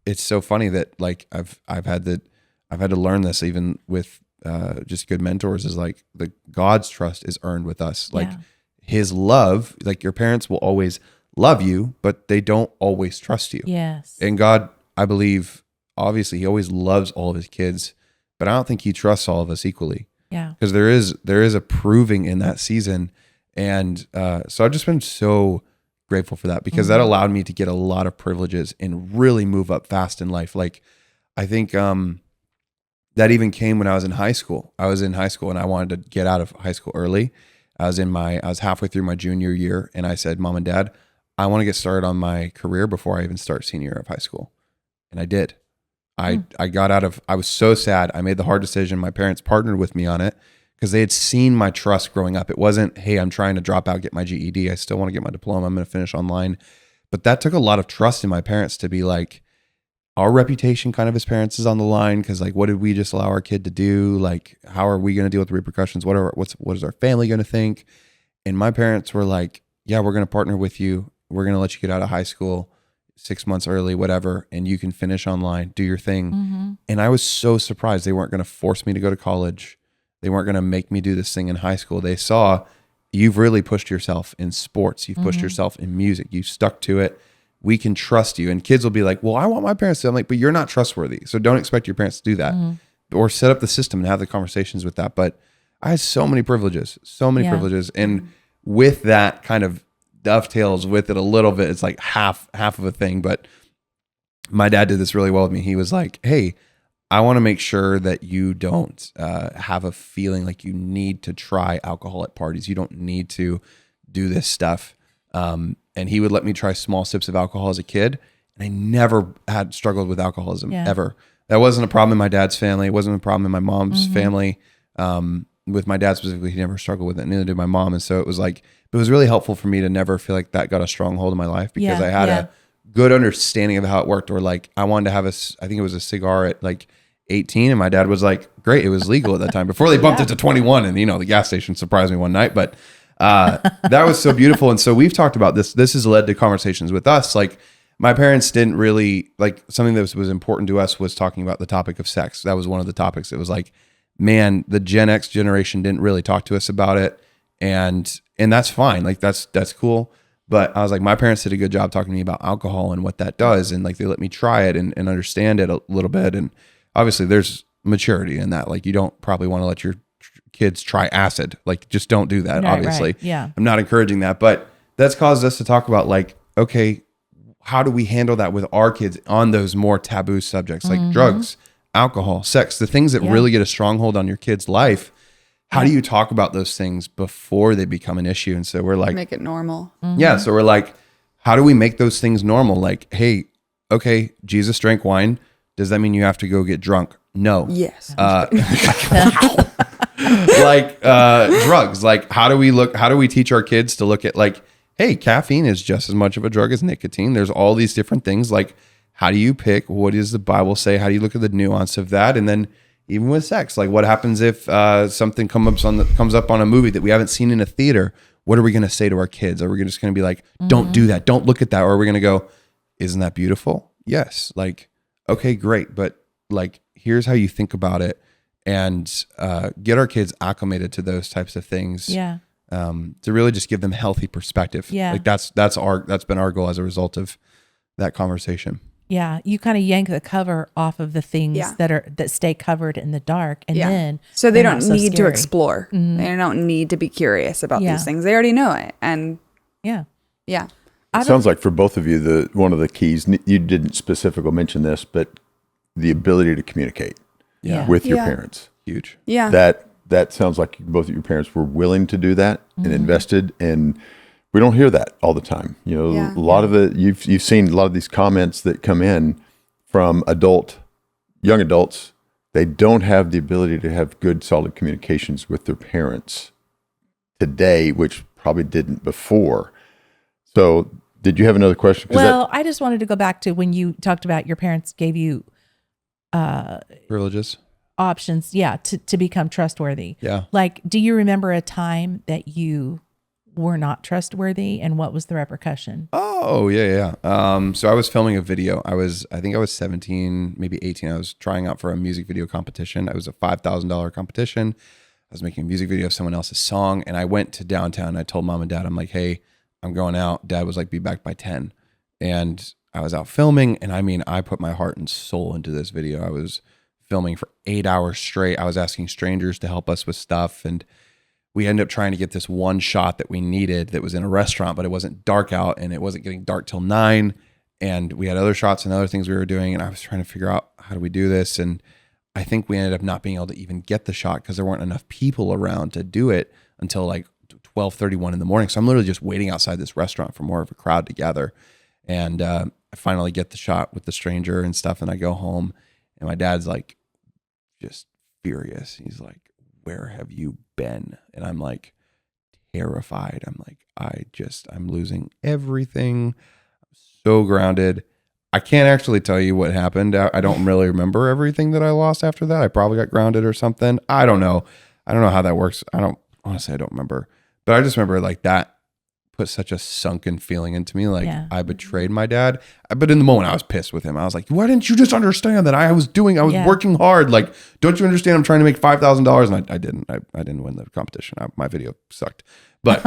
it's so funny that like I've had to learn this even with just good mentors, is like the God's trust is earned with us. Like his love, like your parents will always love you, but they don't always trust you. Yes. And God, I believe, obviously he always loves all of his kids, but I don't think he trusts all of us equally. Yeah. Because there is a proving in that season. And so I've just been so grateful for that, because that allowed me to get a lot of privileges and really move up fast in life. Like, I think that even came when I was in high school. I was in high school and I wanted to get out of high school early. I was halfway through my junior year, and I said, Mom and Dad, I want to get started on my career before I even start senior year of high school. And I did. I was so sad. I made the hard decision. My parents partnered with me on it because they had seen my trust growing up. It wasn't, hey, I'm trying to drop out, get my GED. I still want to get my diploma. I'm going to finish online. But that took a lot of trust in my parents to be like, our reputation kind of as parents is on the line, because like, what did we just allow our kid to do? Like, how are we going to deal with the repercussions? What is our family going to think? And my parents were like, yeah, we're going to partner with you. We're going to let you get out of high school 6 months early, whatever, and you can finish online, do your thing. And I was so surprised they weren't going to force me to go to college. They weren't going to make me do this thing in high school. They saw you've really pushed yourself in sports. You've pushed yourself in music. You stuck to it. We can trust you. And kids will be like, well, I want my parents to. I'm like, but you're not trustworthy. So don't expect your parents to do that. Or set up the system and have the conversations with that. But I had so many privileges. And with that kind of dovetails with it a little bit. It's like half of a thing. But my dad did this really well with me. He was like, hey, I want to make sure that you don't have a feeling like you need to try alcohol at parties. You don't need to do this stuff. And he would let me try small sips of alcohol as a kid. And I never had struggled with alcoholism ever. That wasn't a problem in my dad's family. It wasn't a problem in my mom's family. With my dad specifically, he never struggled with it. Neither did my mom. And so it was like, it was really helpful for me to never feel like that got a strong hold in my life because I had a good understanding of how it worked. Or like, I wanted to have I think it was a cigar at like 18. And my dad was like, great. It was legal at that time before they bumped it to 21. And the gas station surprised me one night, but that was so beautiful. And so we've talked about this. This has led to conversations with us. Like my parents didn't really like something that was important to us was talking about the topic of sex. That was one of the topics. It was like, man, the Gen X generation didn't really talk to us about it. And that's fine. Like that's cool. But I was like, my parents did a good job talking to me about alcohol and what that does. And like, they let me try it and understand it a little bit. And obviously there's maturity in that. Like you don't probably want to let your kids try acid. Like just don't do that. Obviously. Right. Yeah. I'm not encouraging that, but that's caused us to talk about like, okay, how do we handle that with our kids on those more taboo subjects like drugs, alcohol, sex, the things that really get a stronghold on your kid's life? How do you talk about those things before they become an issue? And so we're like, Make it normal. yeah. So we're like, how do we make those things normal? Like, hey, okay, Jesus drank wine. Does that mean you have to go get drunk? No. Yes. Like drugs. Like how do we teach our kids to look at like, hey, caffeine is just as much of a drug as nicotine. There's all these different things. Like, how do you pick? What does the Bible say? How do you look at the nuance of that? And then even with sex, like what happens if something comes up on a movie that we haven't seen in a theater? What are we going to say to our kids? Are we just going to be like, don't do that. Don't look at that. Or are we going to go, isn't that beautiful? Yes. Like, okay, great. But like, here's how you think about it and get our kids acclimated to those types of things. Yeah. To really just give them healthy perspective. Yeah. Like that's been our goal as a result of that conversation. Yeah, you kind of yank the cover off of the things that stay covered in the dark, and then so they don't so need to scary. explore. They don't need to be curious about these things. They already know it, and yeah. It sounds like for both of you, one of the keys. You didn't specifically mention this, but the ability to communicate with your parents, huge. Yeah, that sounds like both of your parents were willing to do that and invested and. We don't hear that all the time. A lot of it, you've seen a lot of these comments that come in from young adults. They don't have the ability to have good, solid communications with their parents today, which probably didn't before. So did you have another question? Well, I just wanted to go back to when you talked about your parents gave you privileges, options, to become trustworthy. Yeah. Like, do you remember a time that you were not trustworthy and what was the repercussion? Oh, yeah. So I was filming a video. I think I was 17, maybe 18. I was trying out for a music video competition. It was a $5,000 competition. I was making a music video of someone else's song. And I went to downtown. I told mom and dad, I'm like, hey, I'm going out. Dad was like, be back by 10. And I was out filming. And I mean, I put my heart and soul into this video. I was filming for 8 hours straight. I was asking strangers to help us with stuff. And we ended up trying to get this one shot that we needed that was in a restaurant, but it wasn't dark out and it wasn't getting dark till 9. And we had other shots and other things we were doing. And I was trying to figure out how do we do this? And I think we ended up not being able to even get the shot because there weren't enough people around to do it until like 12:31 in the morning. So I'm literally just waiting outside this restaurant for more of a crowd to gather. And I finally get the shot with the stranger and stuff. And I go home and my dad's like just furious. He's like, where have you been? And I'm like terrified. I'm like, I'm losing everything. I'm so grounded. I can't actually tell you what happened. I don't really remember everything that I lost after that. I probably got grounded or something. I don't know. I don't know how that works. I don't remember. But I just remember like that put such a sunken feeling into me. Like Yeah. I betrayed my dad. But in the moment I was pissed with him. I was like, why didn't you just understand that I was Yeah. working hard? Like, don't you understand I'm trying to make $5,000? And I didn't. I didn't win the competition. My video sucked. But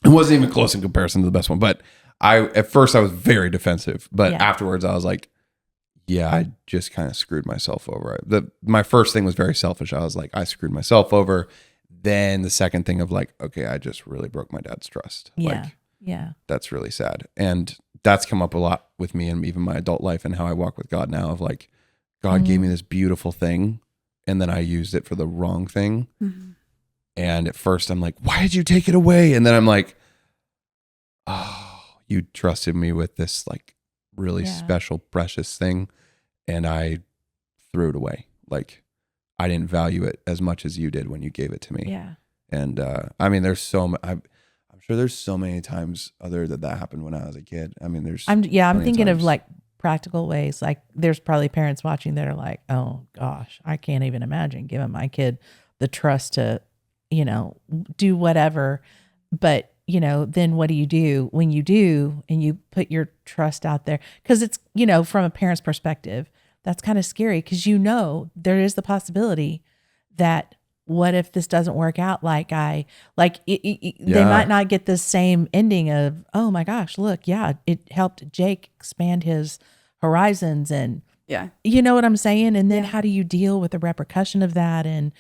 it wasn't even close in comparison to the best one. But at first I was very defensive. But Yeah. afterwards I was like, yeah, I just kind of screwed myself over. My first thing was very selfish. I was like, I screwed myself over. Then the second thing of like, okay, I just really broke my dad's trust. Yeah. Like, Yeah. that's really sad. And that's come up a lot with me and even my adult life and how I walk with God now of like, God gave me this beautiful thing and then I used it for the wrong thing. Mm-hmm. And at first I'm like, why did you take it away? And then I'm like, oh, you trusted me with this like really special, precious thing. And I threw it away. Like I didn't value it as much as you did when you gave it to me. Yeah. And I mean, there's I'm sure there's so many times other that happened when I was a kid. I mean, I'm plenty of thinking of times. like practical ways. Like there's probably parents watching that are like, oh gosh, I can't even imagine giving my kid the trust to, do whatever. But, then what do you do when you do and you put your trust out there? Because it's, from a parent's perspective, that's kind of scary because there is the possibility that what if this doesn't work out they might not get the same ending of, oh my gosh, look, it helped Jake expand his horizons and you know what I'm saying? And then how do you deal with the repercussion of that and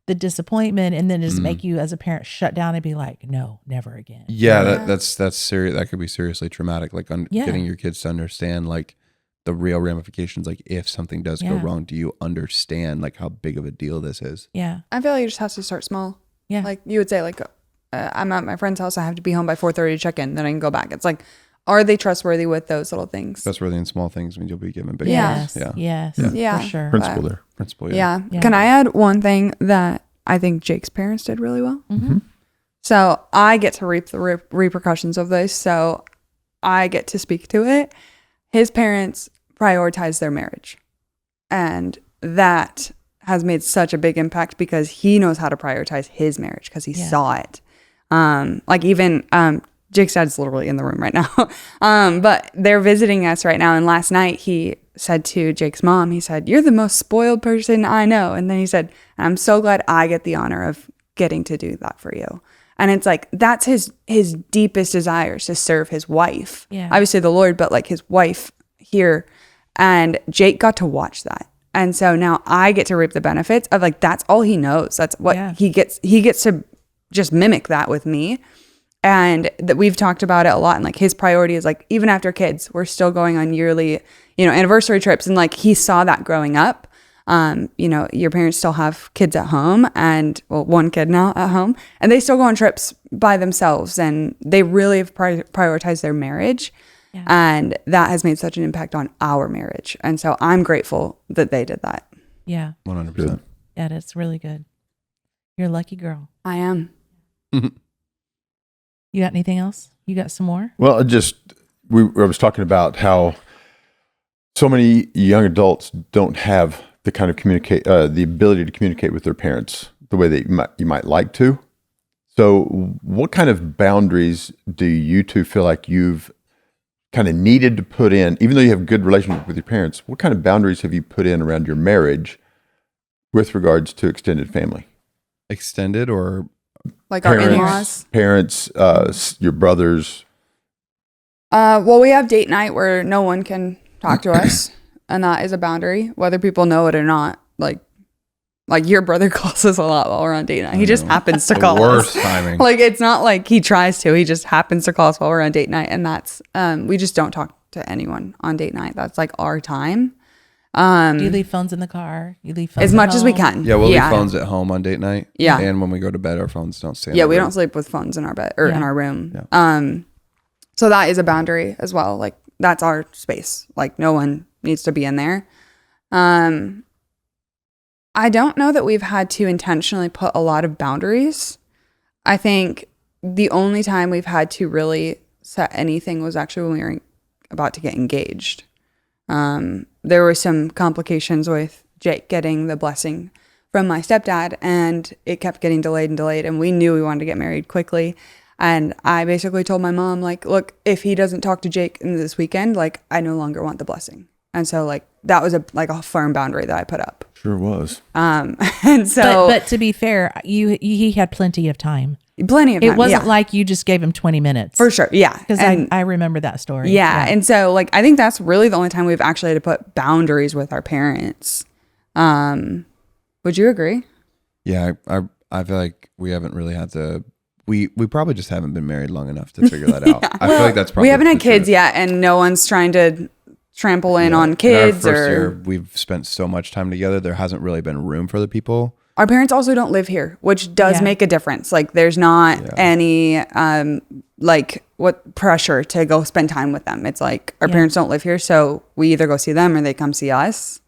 the disappointment and then just make you as a parent shut down and be like, no, never again. Yeah, that's serious. That could be seriously traumatic. Like getting your kids to understand like the real ramifications. Like if something does go wrong, do you understand like how big of a deal this is? Yeah. I feel like you just have to start small. Yeah. Like you would say like, I'm at my friend's house. I have to be home by 4:30 to check in. Then I can go back. It's like, are they trustworthy with those little things? Trustworthy in small things means you'll be given big Yes. things. Yes. Yeah. For sure. Principle there. Principle. Yeah. Can I add one thing that I think Jake's parents did really well? Mm-hmm. So I get to reap the repercussions of this. So I get to speak to it. His parents prioritize their marriage. And that has made such a big impact because he knows how to prioritize his marriage because he saw it. Jake's dad's literally in the room right now. But they're visiting us right now. And last night he said to Jake's mom, he said, "You're the most spoiled person I know." And then he said, "I'm so glad I get the honor of getting to do that for you." And it's like, that's his deepest desires to serve his wife. Yeah. Obviously the Lord, but like his wife here. And Jake got to watch that. And so now I get to reap the benefits of like, that's all he knows. That's what he gets to just mimic that with me. And that we've talked about it a lot. And like his priority is like, even after kids, we're still going on yearly, anniversary trips. And like, he saw that growing up. Your parents still have kids at home and one kid now at home and they still go on trips by themselves and they really have prioritized their marriage. Yeah. And that has made such an impact on our marriage. And so I'm grateful that they did that. Yeah. 100%. Yeah, that's really good. You're a lucky girl. I am. You got anything else? You got some more? Well, I was talking about how so many young adults don't have the kind of the ability to communicate with their parents the way that you might like to. So what kind of boundaries do you two feel like you've kind of needed to put in, even though you have a good relationship with your parents, what kind of boundaries have you put in around your marriage with regards to extended family? Extended or like our in-laws? Parents, your brothers. Well, we have date night where no one can talk to us. And that is a boundary, whether people know it or not. Like your brother calls us a lot while we're on date night. He just happens to call us. Worst timing. Like it's not like he tries to. He just happens to call us while we're on date night. And that's, we just don't talk to anyone on date night. That's like our time. Do you leave phones in the car? You leave phones as much as we can. Yeah, we'll leave phones at home on date night. Yeah. And when we go to bed, our phones don't stay in Yeah, the we room. don't sleep with phones in our bed or in our room. Yeah. So that is a boundary as well. Like that's our space. Like no one needs to be in there. I don't know that we've had to intentionally put a lot of boundaries. I think the only time we've had to really set anything was actually when we were about to get engaged. There were some complications with Jake getting the blessing from my stepdad, and it kept getting delayed and delayed, and we knew we wanted to get married quickly. And I basically told my mom, like, look, if he doesn't talk to Jake this weekend, like, I no longer want the blessing. And so, like, that was a firm boundary that I put up. Sure was. And so, but to be fair, he had plenty of time. plenty of time. It wasn't yeah. like you just gave him 20 minutes. For sure. Yeah. Because I remember that story. Yeah. And so, like, I think that's really the only time we've actually had to put boundaries with our parents. Would you agree? Yeah, I feel like we haven't really had to. We probably just haven't been married long enough to figure that out. I feel like that's probably we haven't had the kids truth. yet, and no one's trying to trample in on In kids. our first or year, we've spent so much time together. There hasn't really been room for the people. our parents also don't live here, which does Yeah. make a difference. Like, there's not any like what pressure to go spend time with them. It's like our parents don't live here, so we either go see them or they come see us.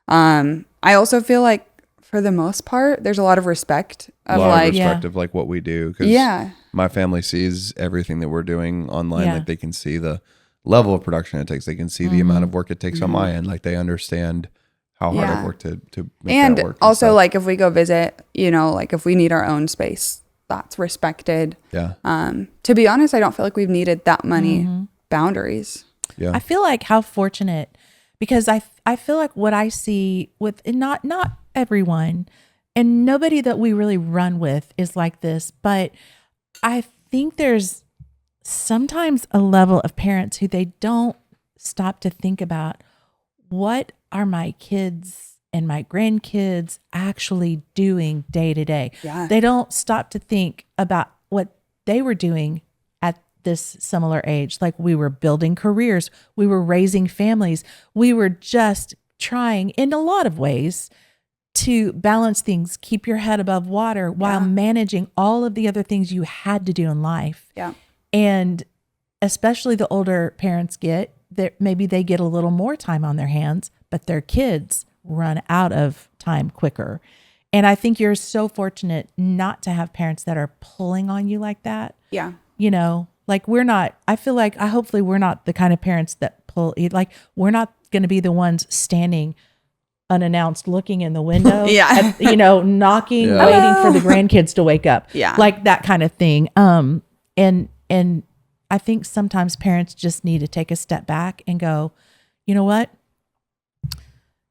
I also feel like, for the most part, there's a lot of respect A of lot like, of respect of like what we do. 'Cause yeah, my family sees everything that we're doing online. Yeah. Like they can see the level of production it takes. They can see the amount of work it takes on my end. Like they understand how hard Yeah. I've worked to make and that work. also stuff. like if we go visit, you know, like if we need our own space, that's respected. yeah, To be honest, I don't feel like we've needed that many boundaries. yeah. I feel like how fortunate, because I feel like what I see with, and not everyone, and nobody that we really run with is like this, but I think there's sometimes a level of parents who they don't stop to think about, what are my kids and my grandkids actually doing day to day? Yeah. They don't stop to think about what they were doing at this similar age. Like, we were building careers, we were raising families, we were just trying in a lot of ways to balance things, keep your head above water while managing all of the other things you had to do in life. Yeah. And especially the older parents get, that maybe they get a little more time on their hands, but their kids run out of time quicker. And I think you're so fortunate not to have parents that are pulling on you like that. Yeah. You know, like I feel like hopefully we're not the kind of parents that pull, like we're not going to be the ones standing unannounced, looking in the window, Yeah. you know, knocking, Yeah. waiting for the grandkids to wake up. Yeah. Like that kind of thing. And I think sometimes parents just need to take a step back and go, you know what?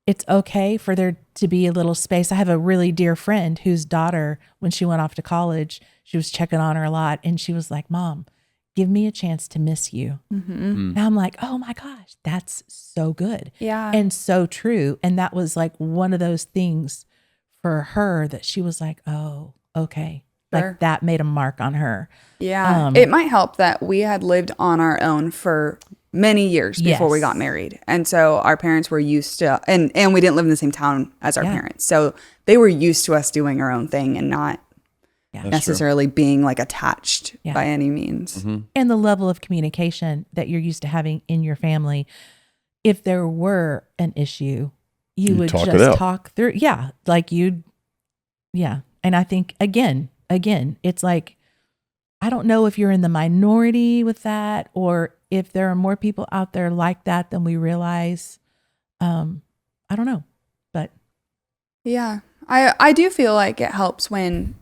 It's okay for there to be a little space. I have a really dear friend whose daughter, when she went off to college, she was checking on her a lot. And she was like, Mom, give me a chance to miss you. And I'm like, oh my gosh, that's so good. Yeah. And so true. And that was like one of those things for her that she was like, oh, okay. Sure. Like that made a mark on her. Yeah. It might help that we had lived on our own for many years before we Yes. got married. And so our parents were used to, and we didn't live in the same town as our parents. So they were used to us doing our own thing and not necessarily being like attached by any means. And the level of communication that you're used to having in your family. If there were an issue, you would talk it just out. talk through. Yeah. Like And I think again, it's like, I don't know if you're in the minority with that or if there are more people out there like that than we realize. I don't know, but Yeah. I do feel like it helps when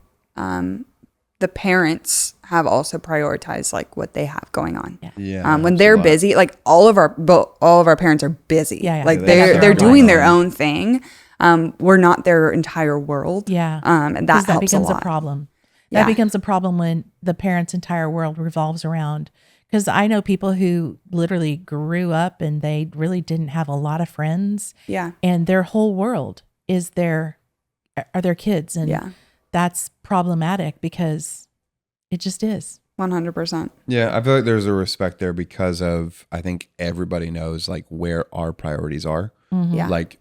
the parents have also prioritized like what they have going on. Yeah. When they're busy, like all of our parents are busy. Yeah, yeah. Like Yeah, they have they're their own doing life. their own thing. We're not their entire world. yeah. And 'Cause that helps becomes a lot. problem. Yeah. That becomes a problem when the parent's entire world revolves around. Because I know people who literally grew up and they really didn't have a lot of friends. Yeah. And their whole world is their kids. And Yeah. that's problematic because it just is. 100%. Yeah, I feel like there's a respect there because of, I think everybody knows like where our priorities are. Yeah. Like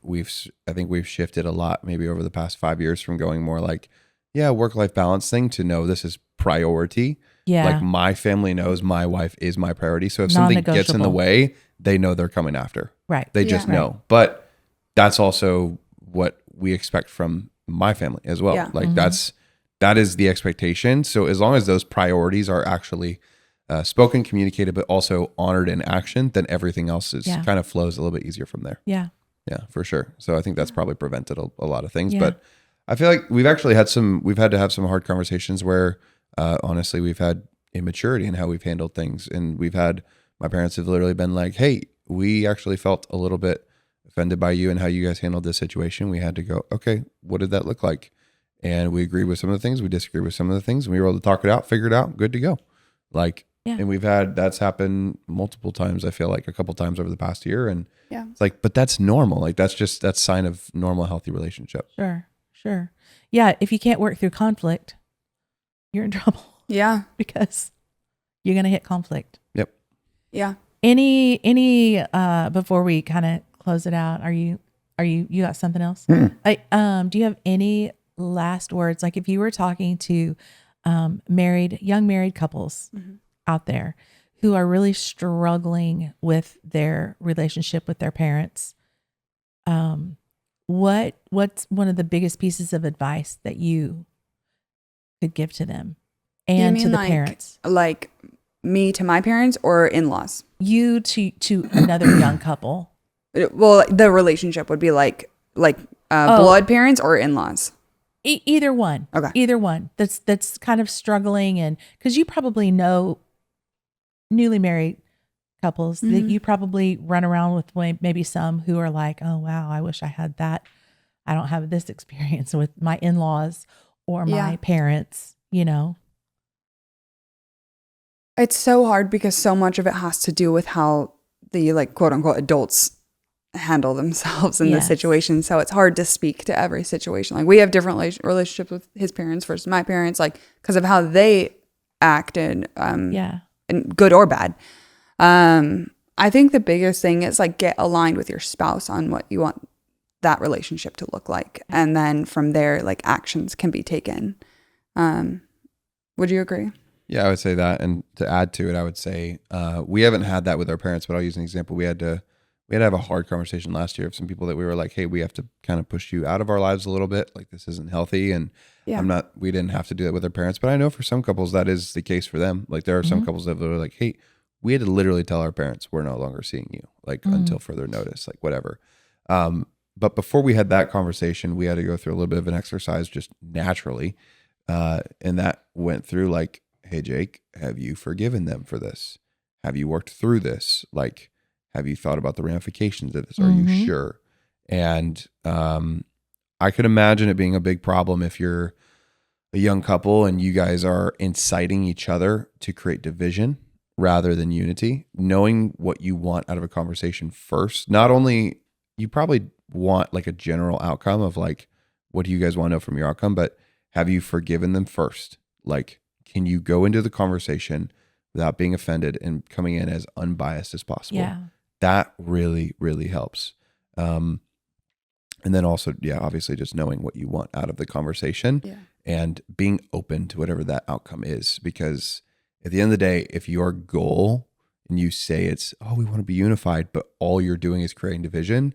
I think we've shifted a lot maybe over the past 5 years from going more like, work-life balance thing to know this is priority. Yeah. Like my family knows my wife is my priority. So if something gets in the Non-negotiable. way, they know they're coming after. Right. They just Yeah. know. But that's also what we expect from my family as well. Yeah. Like that is the expectation. So as long as those priorities are actually spoken, communicated, but also honored in action, then everything else is kind of flows a little bit easier from there. Yeah. Yeah, for sure. So I think that's probably prevented a lot of things. Yeah. But I feel like we've had to have some hard conversations where honestly we've had immaturity in how we've handled things. And my parents have literally been like, hey, we actually felt a little bit offended by you and how you guys handled this situation. We had to go, okay, what did that look like? And we agreed with some of the things, we disagreed with some of the things, and we were able to talk it out, figure it out, good to go. Like, and that's happened multiple times. I feel like a couple times over the past year. And it's like, but that's normal. Like that's sign of normal, healthy relationship. Sure. Yeah. If you can't work through conflict, you're in trouble. Yeah. Because you're going to hit conflict. Yep. Yeah. Any, before we kind of close it out, you got something else? Like, do you have any last words? Like if you were talking to, young married couples out there who are really struggling with their relationship with their parents, what's one of the biggest pieces of advice that you could give to them and to the parents? Like me to my parents or in-laws? You to another young couple. Well, the relationship would be like blood parents or in-laws. Either one. Okay. Either one. That's kind of struggling, and because you probably know newly married couples that you probably run around with maybe some who are like, oh wow, I wish I had that. I don't have this experience with my in-laws or my parents, It's so hard because so much of it has to do with how the like quote unquote adults handle themselves in this situation. So it's hard to speak to every situation. Like we have different relationships with his parents versus my parents, like because of how they acted, and good or bad. I think the biggest thing is like get aligned with your spouse on what you want that relationship to look like. And then from there, like actions can be taken. Would you agree? Yeah, I would say that. And to add to it, I would say we haven't had that with our parents, but I'll use an example. We had to have a hard conversation last year of some people that we were like, hey, we have to kind of push you out of our lives a little bit. Like this isn't healthy. And we didn't have to do that with our parents, but I know for some couples that is the case for them. Like there are some couples that are like, hey, we had to literally tell our parents we're no longer seeing you, like until further notice, like whatever. But before we had that conversation, we had to go through a little bit of an exercise just naturally. And that went through like, hey, Jake, have you forgiven them for this? Have you worked through this? Like, have you thought about the ramifications of this? Are you sure? And I could imagine it being a big problem if you're a young couple and you guys are inciting each other to create division rather than unity. Knowing what you want out of a conversation first. Not only you probably want like a general outcome of like, what do you guys want to know from your outcome? But have you forgiven them first? Like, can you go into the conversation without being offended and coming in as unbiased as possible? Yeah. That really, really helps. And then also, obviously just knowing what you want out of the conversation and being open to whatever that outcome is. Because at the end of the day, if your goal and you say it's, we want to be unified, but all you're doing is creating division,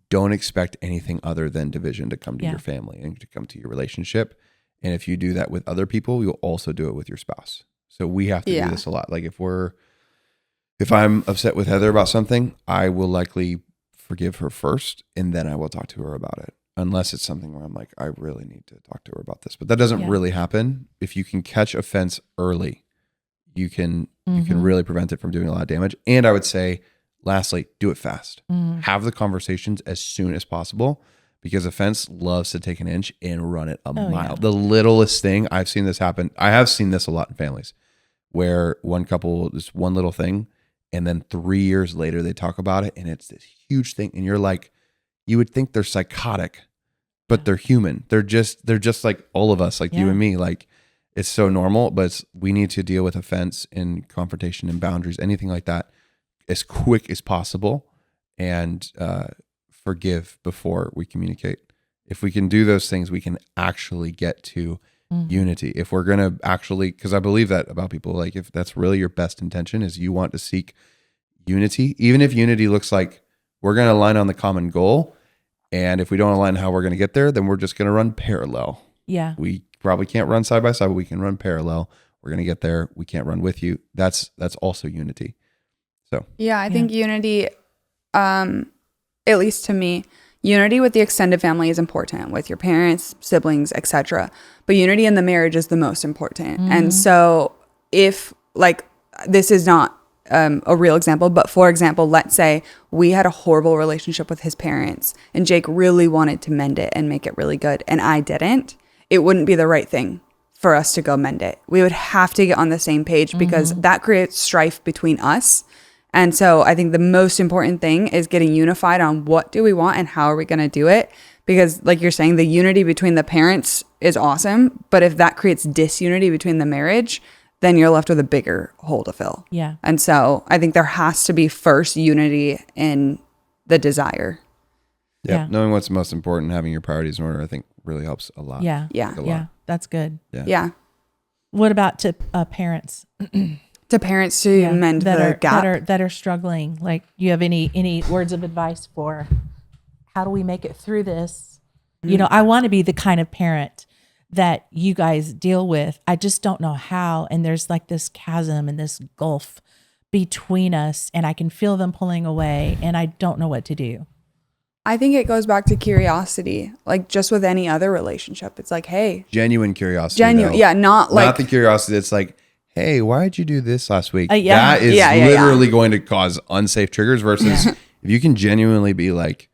don't expect anything other than division to come to your family and to come to your relationship. And if you do that with other people, you'll also do it with your spouse. So we have to do this a lot. Like if I'm upset with Heather about something, I will likely forgive her first, and then I will talk to her about it. Unless it's something where I'm like, I really need to talk to her about this. But that doesn't really happen. If you can catch offense early, you can really prevent it from doing a lot of damage. And I would say, lastly, do it fast. Have the conversations as soon as possible, because offense loves to take an inch and run it a mile. Yeah. The littlest thing, I've seen this happen. I have seen this a lot in families where one couple, this one little thing, and then 3 years later they talk about it and it's this huge thing. And you're like, you would think they're psychotic, but they're human. They're just like all of us, like you and me. Like it's so normal, but we need to deal with offense and confrontation and boundaries, anything like that, as quick as possible, and forgive before we communicate. If we can do those things, we can actually get to unity. If we're going to actually, because I believe that about people, like if that's really your best intention is you want to seek unity, even if unity looks like we're going to align on the common goal. And if we don't align how we're going to get there, then we're just going to run parallel. Yeah. We probably can't run side by side, but we can run parallel. We're going to get there. We can't run with you. That's also unity. So, I think unity, at least to me, unity with the extended family is important, with your parents, siblings, etc. But unity in the marriage is the most important. And so if like, this is not a real example, but for example, let's say we had a horrible relationship with his parents and Jake really wanted to mend it and make it really good, and I didn't, it wouldn't be the right thing for us to go mend it. We would have to get on the same page because that creates strife between us. And so I think the most important thing is getting unified on what do we want and how are we going to do it. Because like you're saying, the unity between the parents is awesome. But if that creates disunity between the marriage, then you're left with a bigger hole to fill. Yeah. And so I think there has to be first unity in the desire. Yeah. Knowing what's most important, having your priorities in order, I think really helps a lot. Yeah. Yeah. Like a lot. Yeah. That's good. Yeah. What about to parents? To parents to mend the gap. that are struggling. Like, do you have any words of advice for how do we make it through this? You know, I want to be the kind of parent that you guys deal with. I just don't know how. And there's like this chasm and this gulf between us, and I can feel them pulling away, and I don't know what to do. I think it goes back to curiosity, like just with any other relationship. It's like, hey, Genuine curiosity. genuine, though. yeah, not like the curiosity that's like, hey, why did you do this last week? Yeah. That is Yeah. literally going to cause unsafe triggers versus if you can genuinely be like,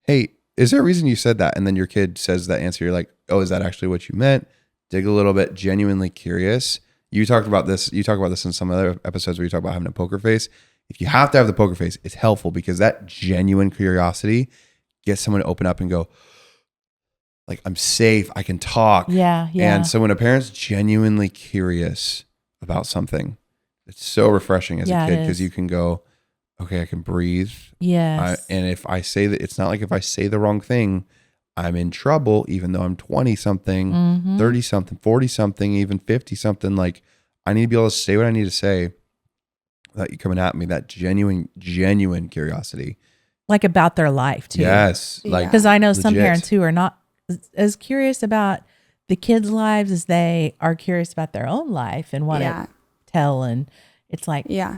hey, is there a reason you said that? And then your kid says that answer. You're like, oh, is that actually what you meant? Dig a little bit, genuinely curious. You talk about this in some other episodes where you talk about having a poker face. If you have to have the poker face, it's helpful because that genuine curiosity gets someone to open up and go, like, I'm safe, I can talk. Yeah. And so when a parent's genuinely curious about something, it's so refreshing as a kid because you can go, okay, I can breathe. Yes. And if I say that, it's not like if I say the wrong thing, I'm in trouble, even though I'm 20 something, 30 something, 40 something, even 50 something. Like, I need to be able to say what I need to say without you coming at me. That genuine curiosity. Like about their life too. Yes. Yeah. Like, Because I know some legit. parents who are not as curious about the kids' lives as they are curious about their own life and want Yeah. to tell. And it's like, Yeah.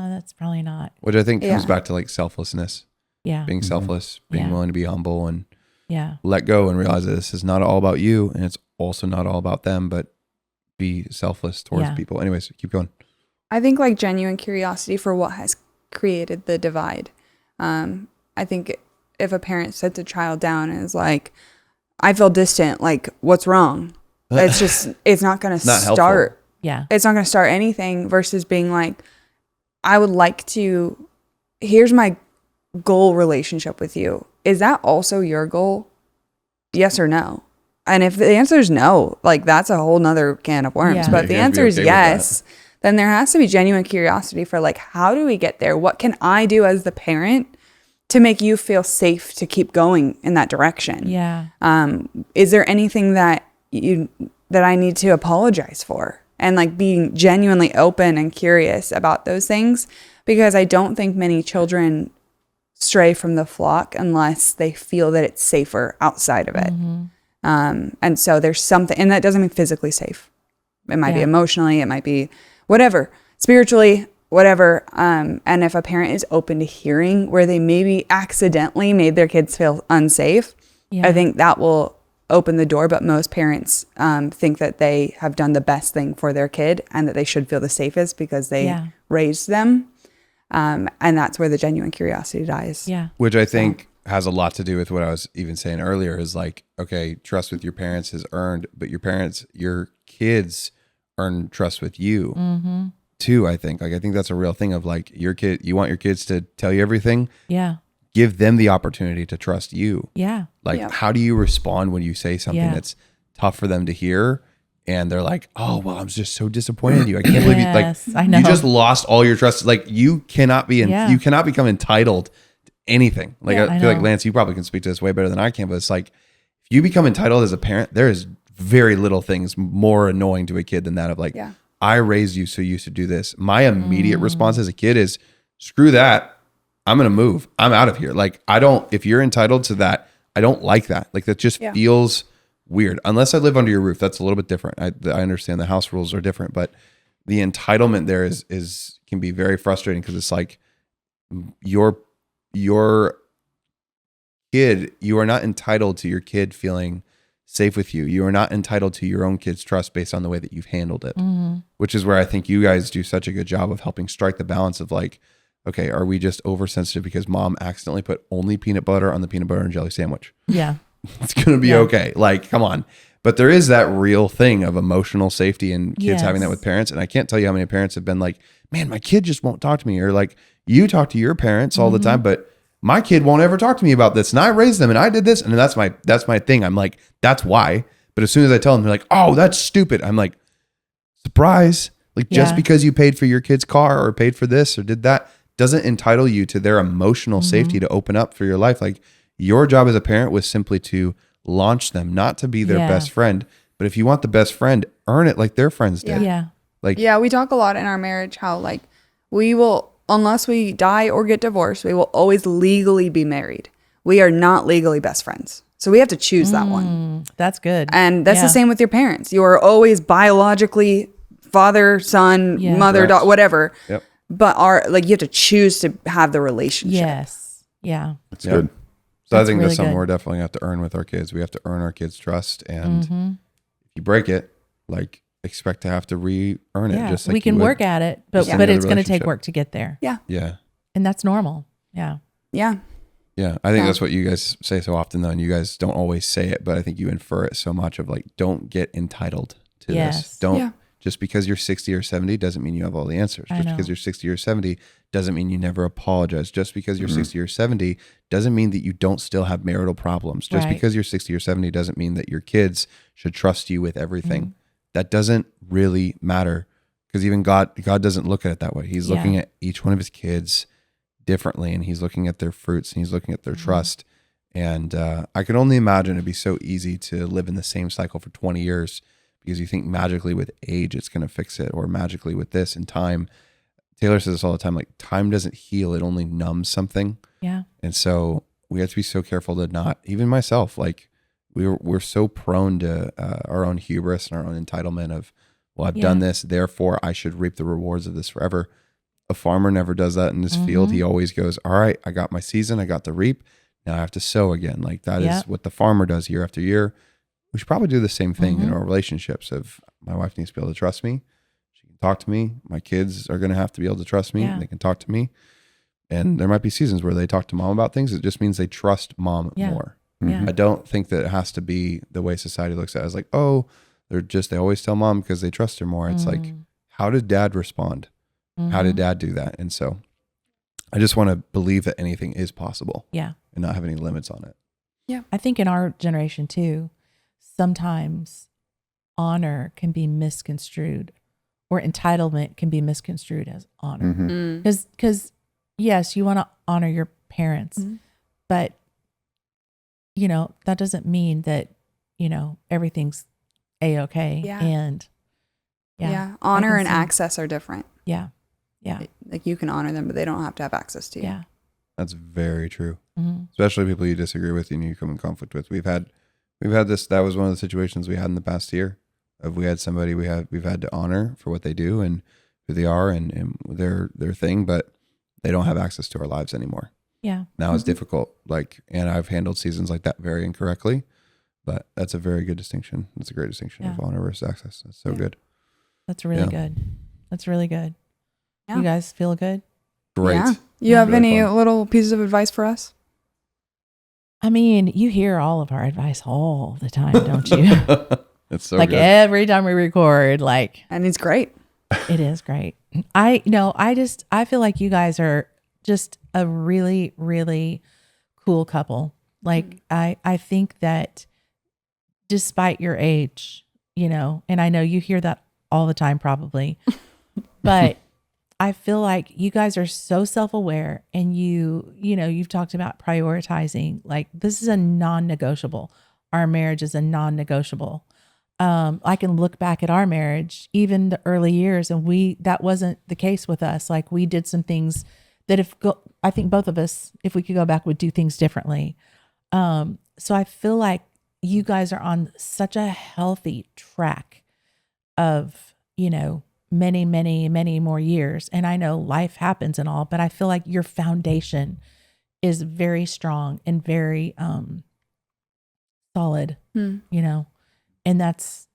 that's probably not. Which I think comes Yeah. back to like selflessness, Yeah. being selfless, being Yeah. willing to be humble and Yeah. let go and realize that this is not all about you and it's also not all about them, but be selfless towards Yeah. people. Anyways, keep going. I think like genuine curiosity for what has created the divide. I think if a parent sits a child down and is like, I feel distant, like, what's wrong? It's not going to Not helpful. start. Yeah. It's not going to start anything versus being like, I would like to, here's my goal relationship with you. Is that also your goal? Yes or no? And if the answer is no, like, that's a whole nother can of worms. Yeah. But if the You have to be answer is okay with yes, then there has to be genuine curiosity for like, how do we get there? What can I do as the parent to make you feel safe to keep going in that direction? Yeah. Is there anything that I need to apologize for? And like being genuinely open and curious about those things, because I don't think many children stray from the flock unless they feel that it's safer outside of it. And so there's something, and that doesn't mean physically safe. It might be Yeah. emotionally, it might be whatever, spiritually, whatever. And if a parent is open to hearing where they maybe accidentally made their kids feel unsafe, Yeah. I think that will open the door. But most parents think that they have done the best thing for their kid and that they should feel the safest because they Yeah. raised them. And that's where the genuine curiosity dies. Yeah. Which I think has a lot to do with what I was even saying earlier is like, okay, trust with your parents is earned, but your kids earn trust with you too. I think that's a real thing of like your kid, you want your kids to tell you everything, Yeah. give them the opportunity to trust you. Yeah. Like, Yeah. how do you respond when you say something Yeah. that's tough for them to hear? And they're like, oh, well, I'm just so disappointed in you. I can't believe you, like, Yes, I know. you just lost all your trust. Like, you cannot Yeah. you cannot become entitled to anything. Like, Yeah, I I feel like know. Lance, you probably can speak to this way better than I can, but it's like, if you become entitled as a parent, there is very little things more annoying to a kid than that of like, Yeah. I raised you so you should do this. My immediate response as a kid is, screw that. I'm going to move. I'm out of here. Like, if you're entitled to that, I don't like that. Like, that just Yeah. feels weird. Unless I live under your roof, that's a little bit different. I understand the house rules are different, but the entitlement there can be very frustrating because it's like your kid, you are not entitled to your kid feeling safe with you. You are not entitled to your own kid's trust based on the way that you've handled it, Mm-hmm. which is where I think you guys do such a good job of helping strike the balance of like, okay, are we just oversensitive because mom accidentally put only peanut butter on the peanut butter and jelly sandwich? Yeah. It's going to be okay. Like, come on. But there is that real thing of emotional safety and kids having that Yes. with parents. And I can't tell you how many parents have been like, man, my kid just won't talk to me. Or like, you talk to your parents all the time, but my kid won't ever talk to me about this. And I raised them and I did this. And that's my thing. I'm like, that's why. But as soon as I tell them, they're like, oh, that's stupid. I'm like, surprise. Like, just Yeah. because you paid for your kid's car or paid for this or did that doesn't entitle you to their emotional safety to open up for your life. Like, your job as a parent was simply to launch them, not to be their Yeah. best friend. But if you want the best friend, earn it like their friends did. Yeah. Like, Yeah, we talk a lot in our marriage how like we will, unless we die or get divorced, we will always legally be married. We are not legally best friends. So we have to choose that one. That's good. And that's Yeah. the same with your parents. You are always biologically father, son, Yeah. mother, Correct. daughter, whatever. Yep. But you have to choose to have the relationship. Yes. Yeah. That's Yeah. good. So I That's think really that's something good. we're definitely have to earn with our kids. We have to earn our kids' trust, and Mm-hmm. if you break it, like expect to have to re-earn it. Yeah. Just like We you can would. work at it, but just any but other it's going to take relationship. work to get there. Yeah. Yeah, And that's normal. Yeah. Yeah. yeah. I think Yeah. that's what you guys say so often, though, and you guys don't always say it, but I think you infer it so much of like, don't get entitled to this. Yes. Don't. Yeah. Just because you're 60 or 70 doesn't mean you have all the answers. I Just know. because you're 60 or 70 doesn't mean you never apologize. Just because you're Mhm. 60 or 70 doesn't mean that you don't still have marital problems. Just Right. because you're 60 or 70 doesn't mean that your kids should trust you with everything. Mm-hmm. That doesn't really matter, because even God doesn't look at it that way. He's looking Yeah. at each one of his kids differently, and he's looking at their fruits and he's looking at their Mm-hmm. trust. And I can only imagine it'd be so easy to live in the same cycle for 20 years because you think magically with age it's going to fix it, or magically with this and time. Taylor says this all the time, like, time doesn't heal, it only numbs something. Yeah. And so we have to be so careful to not, even myself, like we're so prone to our own hubris and our own entitlement of, well, I've done this, therefore I should reap the rewards of this forever. A farmer never does that in this field. He always goes, all right, I got my season, I got the reap. Now I have to sow again. Like, that is what the farmer does year after year. We should probably do the same thing in our relationships. Of, my wife needs to be able to trust me. She can talk to me. My kids are going to have to be able to trust me. Yeah. They can talk to me. And there might be seasons where they talk to mom about things. It just means they trust mom Yeah. more. Yeah. I don't think that it has to be the way society looks at it as like, oh, they always tell mom because they trust her more. It's like, how did dad respond? How did dad do that? And so I just want to believe that anything is possible. Yeah. And not have any limits on it. I think in our generation too, sometimes honor can be misconstrued, or entitlement can be misconstrued as honor. Mhm. Because yes, you want to honor your parents, but that doesn't mean that everything's a-okay. Yeah. And Yeah. Honor can and see. access are different. yeah, Like, you can honor them, but they don't have to have access to you. yeah. That's very true. Mm-hmm. Especially people you disagree with and you come in conflict with. We've had this. That was one of the situations we had in the past year. We had somebody we've had to honor for what they do and who they are and their thing, but they don't have access to our lives anymore. Yeah. Now it's difficult. Like, and I've handled seasons like that very incorrectly, but that's a very good distinction. That's a great distinction of honor versus access. That's so good. That's really good. That's really good. Yeah. You guys feel good? Great. Yeah. You have Really any fun. little pieces of advice for us? I mean, you hear all of our advice all the time, don't you? It's so like good. every time we record, like And it's great. it is great. I feel like you guys are just a really, really cool couple. Like I think that despite your age, and I know you hear that all the time probably, but I feel like you guys are so self-aware, and you've talked about prioritizing. Like, this is a non-negotiable. Our marriage is a non-negotiable. I can look back at our marriage, even the early years, and that wasn't the case with us. Like, we did some things that I think both of us, if we could go back, would do things differently. So I feel like you guys are on such a healthy track of, many, many, many more years. And I know life happens and all, but I feel like your foundation is very strong and very solid, you know, and it's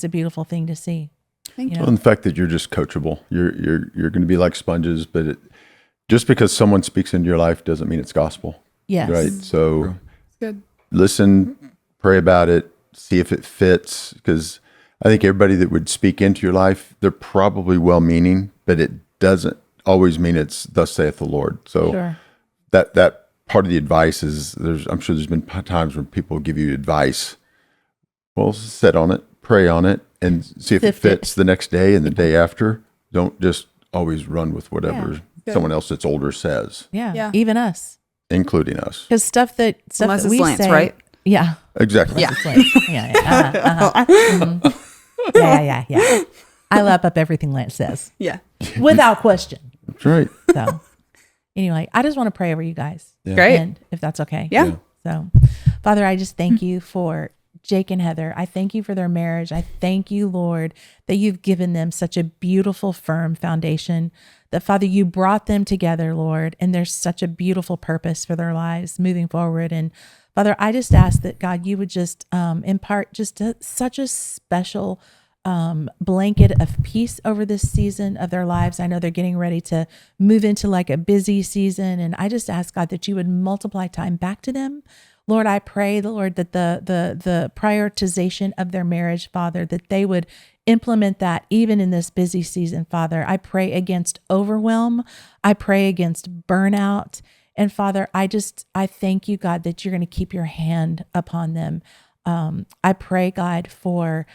a beautiful thing to see. Thank you. Well, and the fact that you're just coachable, you're going to be like sponges, but just because someone speaks into your life doesn't mean it's gospel. Yes. Right. So Good. listen, pray about it, see if it fits. Because I think everybody that would speak into your life, they're probably well-meaning, but it doesn't always mean it's thus saith the Lord. So Sure. that part of the advice is I'm sure there's been times when people give you advice. Well, sit on it, pray on it, and see if it Sift it. fits the next day and the day after. Don't just always run with whatever Good. someone else that's older says, Yeah. Yeah. Even us. including us. Because stuff Unless that it's we Lance, say, right? Yeah. Exactly. It's like, yeah. Mhm. Yeah. I lap up everything Lance says Yeah. without question. That's right. So anyway, I just want to pray over you guys. Yeah. Great. And if that's okay. Yeah. So, Father, I just thank you for Jake and Heather. I thank you for their marriage. I thank you, Lord, that you've given them such a beautiful, firm foundation. That, Father, you brought them together, Lord, and there's such a beautiful purpose for their lives moving forward. And Father, I just ask that, God, you would just impart just such a special blanket of peace over this season of their lives. I know they're getting ready to move into like a busy season. And I just ask, God, that you would multiply time back to them. Lord, I pray, Lord, that the prioritization of their marriage, Father, that they would implement that even in this busy season, Father. I pray against overwhelm. I pray against burnout. And Father, I thank you, God, that you're going to keep your hand upon them. I pray, God, for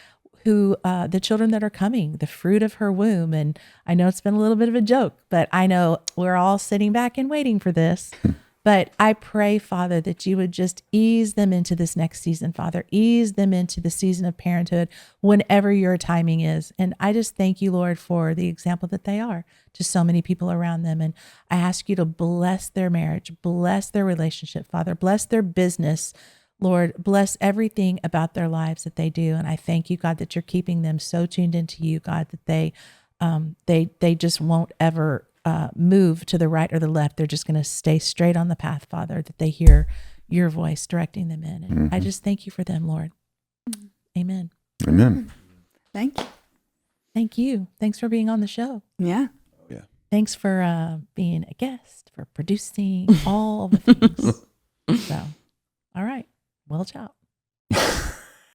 who the children that are coming, the fruit of her womb. And I know it's been a little bit of a joke, but I know we're all sitting back and waiting for this. But I pray, Father, that you would just ease them into this next season, Father. Ease them into the season of parenthood whenever your timing is. And I just thank you, Lord, for the example that they are to so many people around them. And I ask you to bless their marriage, bless their relationship, Father. Bless their business, Lord. Bless everything about their lives that they do. And I thank you, God, that you're keeping them so tuned into you, God, that they just won't ever move to the right or the left. They're just going to stay straight on the path, Father, that they hear your voice directing them in. And I just thank you for them, Lord. Amen. Amen. Thank you. Thank you. Thanks for being on the show. Yeah. Thanks for being a guest, for producing all the things. So, all right. Well, ciao.